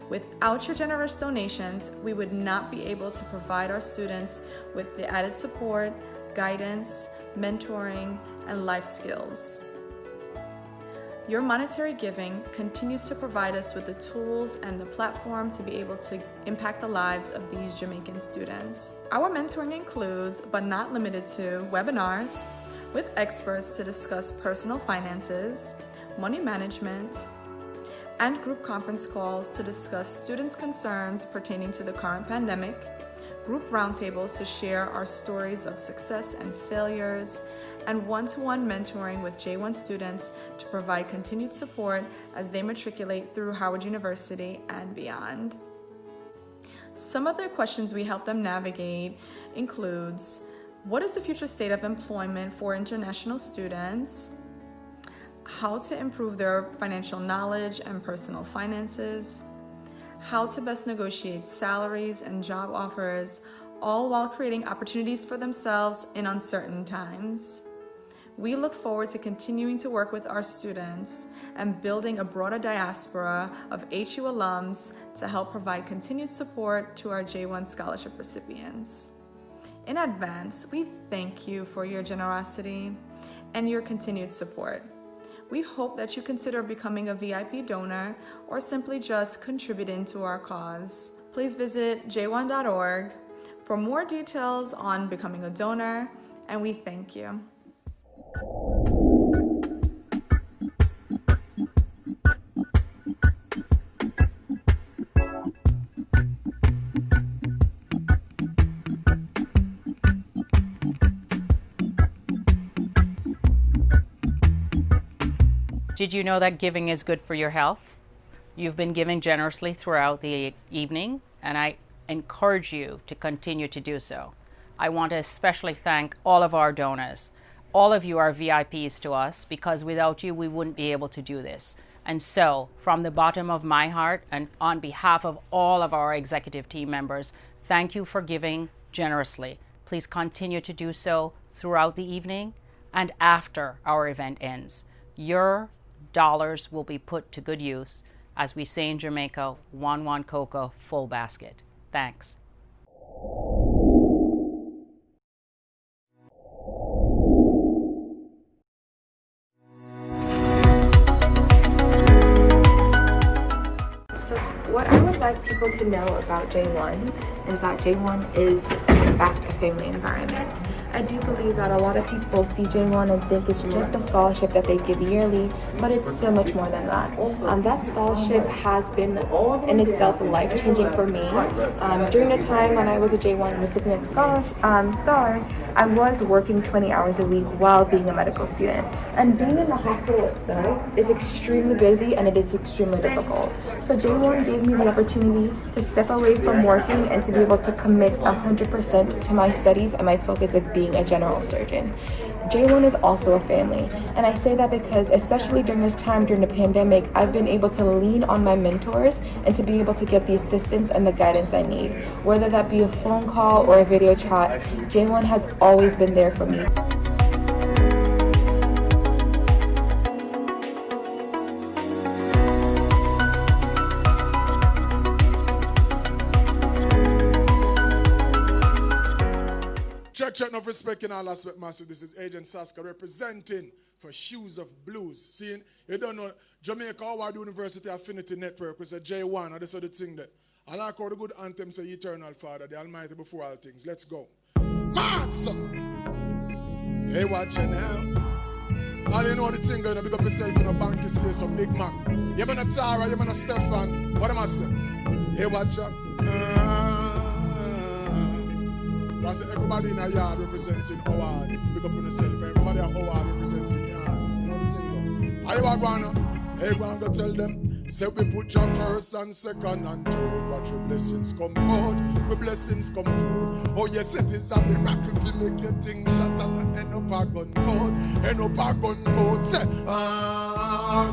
Without your generous donations, we would not be able to provide our students with the added support, guidance, mentoring, and life skills. Your monetary giving continues to provide us with the tools and the platform to be able to impact the lives of these Jamaican students. Our mentoring includes, but not limited to, webinars with experts to discuss personal finances, money management, and group conference calls to discuss students' concerns pertaining to the current pandemic, group roundtables to share our stories of success and failures, and one-to-one mentoring with JHUAN students to provide continued support as they matriculate through Howard University and beyond. Some of the questions we help them navigate includes, what is the future state of employment for international students? How to improve their financial knowledge and personal finances? How to best negotiate salaries and job offers, all while creating opportunities for themselves in uncertain times. We look forward to continuing to work with our students and building a broader diaspora of HU alums to help provide continued support to our JHUAN scholarship recipients. In advance, we thank you for your generosity and your continued support. We hope that you consider becoming a VIP donor or simply just contributing to our cause. Please visit jhuan.org for more details on becoming a donor, and we thank you. Did you know that giving is good for your health? You've been giving generously throughout the evening, and I encourage you to continue to do so. I want to especially thank all of our donors. All of you are VIPs to us because without you, we wouldn't be able to do this. And so, from the bottom of my heart and on behalf of all of our executive team members, thank you for giving generously. Please continue to do so throughout the evening and after our event ends. Your dollars will be put to good use. As we say in Jamaica, one cocoa, full basket. Thanks. So what I would like people to know about JHUAN is that JHUAN is in fact a family environment. I do believe that a lot of people see JHUAN and think it's just a scholarship that they give yearly, but it's so much more than that. That scholarship has been in itself life-changing for me. During the time when I was a JHUAN recipient scholar, I was working 20 hours a week while being a medical student. And being in the hospital itself is extremely busy and it is extremely difficult. So JHUAN gave me the opportunity to step away from working and to be able to commit 100% to my studies and my focus of being a general surgeon. JHUAN is also a family, and I say that because especially during this time during the pandemic, I've been able to lean on my mentors and to be able to get the assistance and the guidance I need. Whether that be a phone call or a video chat, JHUAN has always been there for me. Check enough respect in all aspect, massive. This is Agent Saska representing for HUes of Blues. Seeing, you don't know, Jamaica Howard University Affinity Network, we say JHUAN, and this is the thing that I like how the good anthem say Eternal Father, the Almighty before all things. Let's go. Mad something. Hey, watch it now. All you know the thing gonna pick up yourself in a bank stay some Big Mac. You man a Tara, you man a Stefan. What am I saying? Hey, watch out. That's everybody in a yard representing Howard. Pick up on yourself. Everybody at Howard representing yard. You know the thing go. Are you a gonna? Hey, go and go tell them. Say we put your first and second and third, but your blessings come forth, your blessings come forth. Oh yes, it is a miracle if you make your thing shut and end up a gun code, end up a gun code. Say,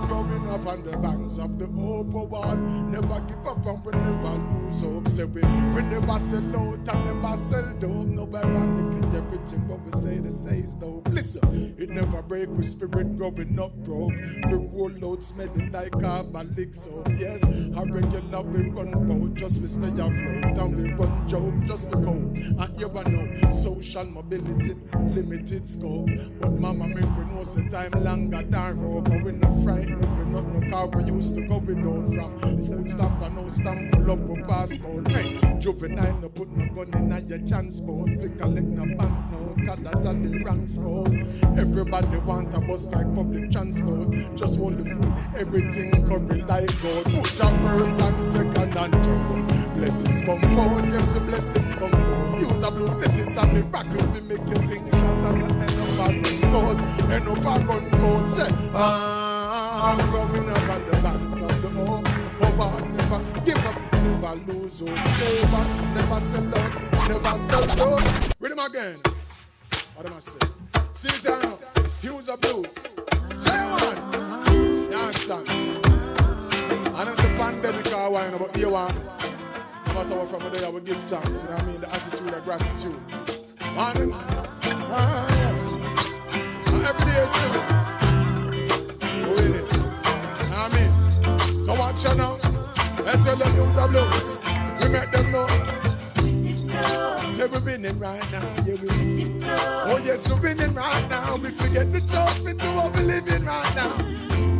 growing up on the banks of the open world, never give up and we never lose hope. Say we never sell out and never sell dope. No ironically everything but we say the says dope. Listen, it never break, we spirit growing up broke. We roll out smelling like a so yes, I regular we run boat, just we stay afloat and we run jokes, just we go. And you know, social mobility, limited scope. But mama make we know say time longer than rope. But we not frightened if we not no car we used to go without. From food stamp and no stamp full up with passport. Hey, juvenile no put no gun in your transport. We collect no bank no, cause that at the wrong spot. Everybody want a bus like public transport. Just hold the food, everything covered like God. Put your first and second and third. Blessings come forth, yes, the blessings come forth. Use of Blue cities and miracle, we make your thing shut and end up a gun code. End up a gun code. Say, I'm growing up on the banks of the hope. Forward, never give up, never lose hope. JHUAN, never sell out, never sell out. Read them again. What am I saying? See it down. HUes of Blues. JHUAN. You understand? And I'm saying pandemic or wine, but you want. No matter what from there, I will give thanks. You know what I mean? The attitude of gratitude. And yes. And every day is silly. Go in it. You know what I mean? So watch you now. Let's tell them HUes of Blues. We make them know. Say we're winning right now. Yeah, we winning. Oh yes, we're winning right now. We forget the joke into what we're living right now.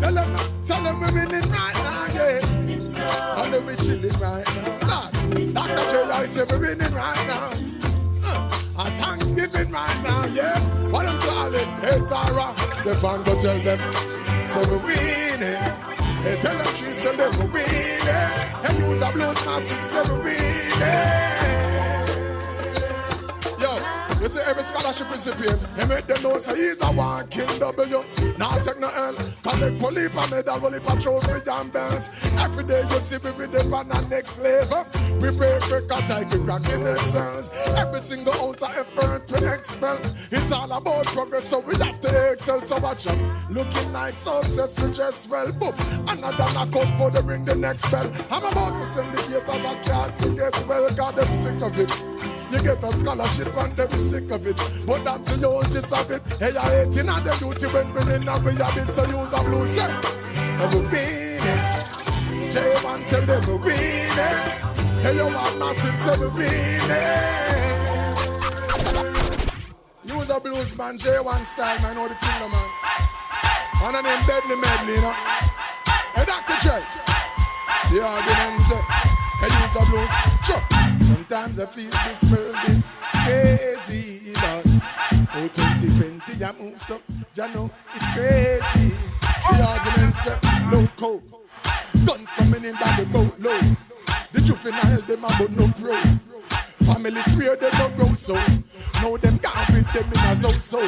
Tell them we're winning right now, yeah. And then we're chilling right now. Dr. J, I say we're winning right now. Our Thanksgiving right now, yeah. What I'm solid, hey Tara, Stefan, go tell them. Say we're winning. Hey, tell them trees, tell them we're winning. Hey, HUes of Blues massive, say we're winning. Yo. You see every scholarship recipient, he make them know say he's a walking W. Now take no L, collect police medal, only patrol for young bells. Every day you see me with them on the next level. We break records like we cracking themselves. Every single ounce of effort we expel. It's all about progress, so we have to excel. So watch out, looking like success, we dress well. Boom, another knockout for the ring, the next bell. I'm about to send the haters a card to get well, got them sick of it. You get a scholarship and them sick of it. But that's the old gist of it. Hey, I hate in the duty when we in and we have it. So HUes of Blue say, we're winning. JHUAN tell them we're winning. Hey, you want massive, so we're winning. HUes of Blues, man, JHUAN style, man, know the thing, no, man. And I name Deadly Medley, you know. Hey, Dr. J. The argument say, hey, HUes of Blues, sure. Sometimes I feel this world is crazy, Lord. Oh, 2020, I move so, you know, it's crazy. The argument say, loco. Guns coming in by the boatload. The juvenile, them about no pro. Family swear they don't grow so. Now them gone with them in a so.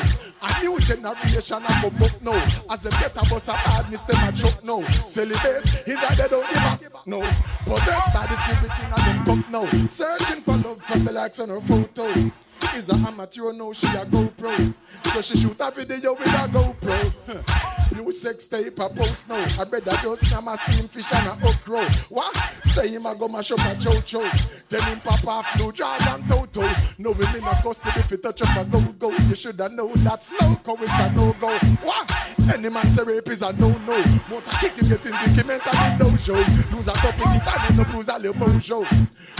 A new generation I go book now. As them get a bus of badness, them a choke now. Celibate, he's a they don't give up. No, possessed by the spirit in a them cup now. Searching for love from the likes on her photo. Is a amateur, no, she a GoPro. So she shoot a video with a GoPro. New sex tape a post now. I bet that just snam a steam fish and a okra. What? Say him a go mash up a chow. Tell him pop off blue jaws and toto. No women a custody if you touch up a go-go. You shoulda know that's no-go, it's a no-go. What? Any man say rape is a no-no. Motor kick him get into mental in dojo. Lose a cup in it and in the blues a little mojo.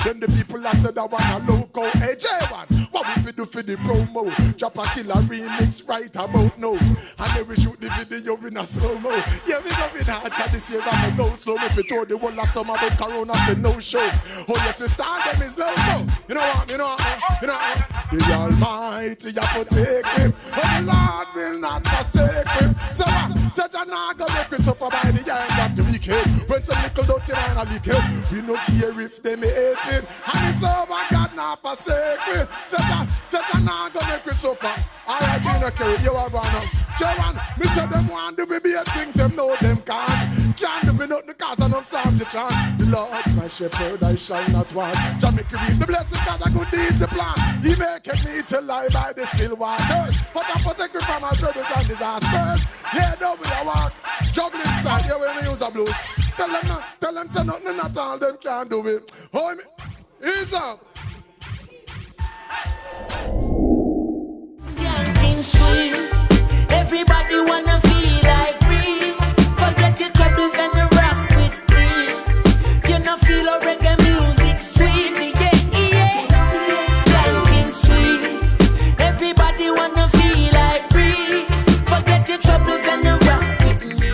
Then the people that said I want a loco. Hey JHUAN, what we fi do for the promo? Drop a killer remix right about now. And then we shoot the video with in a slow-mo. Yeah, we going hard, cause this year I'm go slow. If you told the world last summer about Corona, say no show. Oh yes, we start them is low-mo. You know what, you know what, you know what? The Almighty, you have to take him. Oh, the Lord will not forsake him. So what? Such a nah go make we suffer by the hands of the wicked. When some little dirty man are wicked, we no care if they may hate him. And it's over, God not forsake me. Such a nah go make we suffer. Alright, be no carry, you are going on. JHUAN, me say them want to be a things, them know them can't. Can't do be nothing cause enough psalm to chant. The Lord's my shepherd, I shall not want. Jamaican read the blessing cause a good deeds a plan. He maketh me to lie by the still waters. But I protect me from our troubles and disasters. Yeah, no, we a walk. Juggling style, yeah, when they use a blues. Tell them say nothing at all, them can't do it. Oh, ease up. Skanking sweet. Everybody wanna feel like free. Forget your troubles and rock with me. You know feel a reggae music sweet, yeah. Skanking sweet. Everybody wanna feel like free. Forget your troubles and rock with me.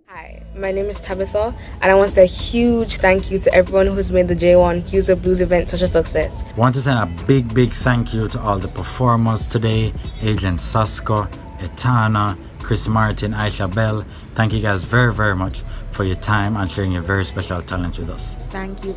Hi, my name is Tabitha, and I want to say a huge thank you to everyone who has made the JHUAN HUes of Blues event such a success. I want to send a big thank you to all the performers today, Adrian Sasko, Etana, Chris Martin, Aisha Bell. Thank you guys very much for your time and sharing your very special talent with us. Thank you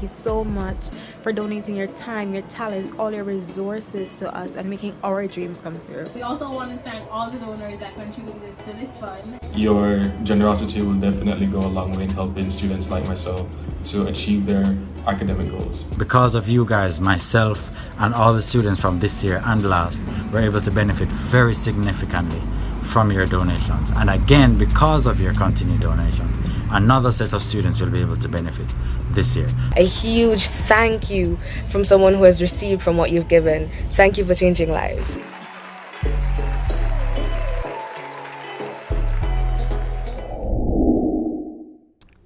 so much for donating your time, your talents, all your resources to us and making our dreams come true. We also want to thank all the donors that contributed to this fund. Your generosity will definitely go a long way in helping students like myself to achieve their academic goals. Because of you guys, myself, and all the students from this year and last were able to benefit very significantly from your donations. And again, because of your continued donations, another set of students will be able to benefit this year. A huge thank you from someone who has received from what you've given. Thank you for changing lives.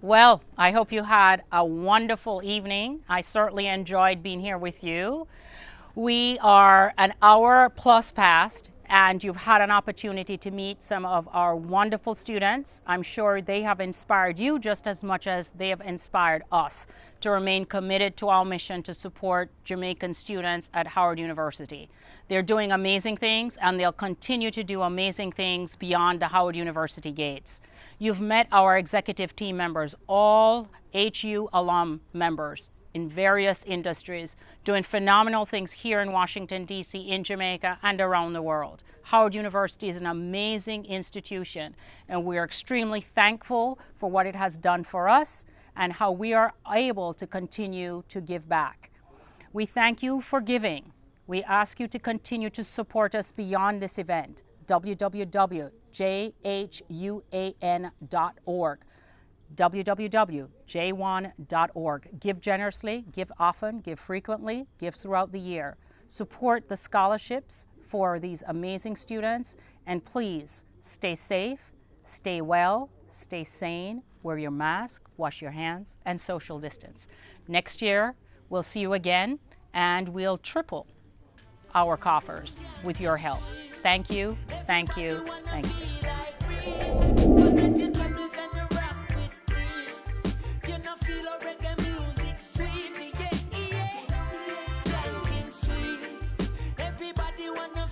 Well, I hope you had a wonderful evening. I certainly enjoyed being here with you. We are an hour plus past, and you've had an opportunity to meet some of our wonderful students. I'm sure they have inspired you just as much as they have inspired us to remain committed to our mission to support Jamaican students at Howard University. They're doing amazing things, and they'll continue to do amazing things beyond the Howard University gates. You've met our executive team members, all HU alum members in various industries, doing phenomenal things here in Washington, D.C., in Jamaica, and around the world. Howard University is an amazing institution, and we are extremely thankful for what it has done for us and how we are able to continue to give back. We thank you for giving. We ask you to continue to support us beyond this event. www.JHUAN.org. www.JHUAN.org. Give generously, give often, give frequently, give throughout the year. Support the scholarships for these amazing students, and please stay safe, stay well, stay sane, wear your mask, wash your hands, and social distance. Next year, we'll see you again, and we'll triple our coffers with your help. Thank you, thank you, thank you. Everybody wanna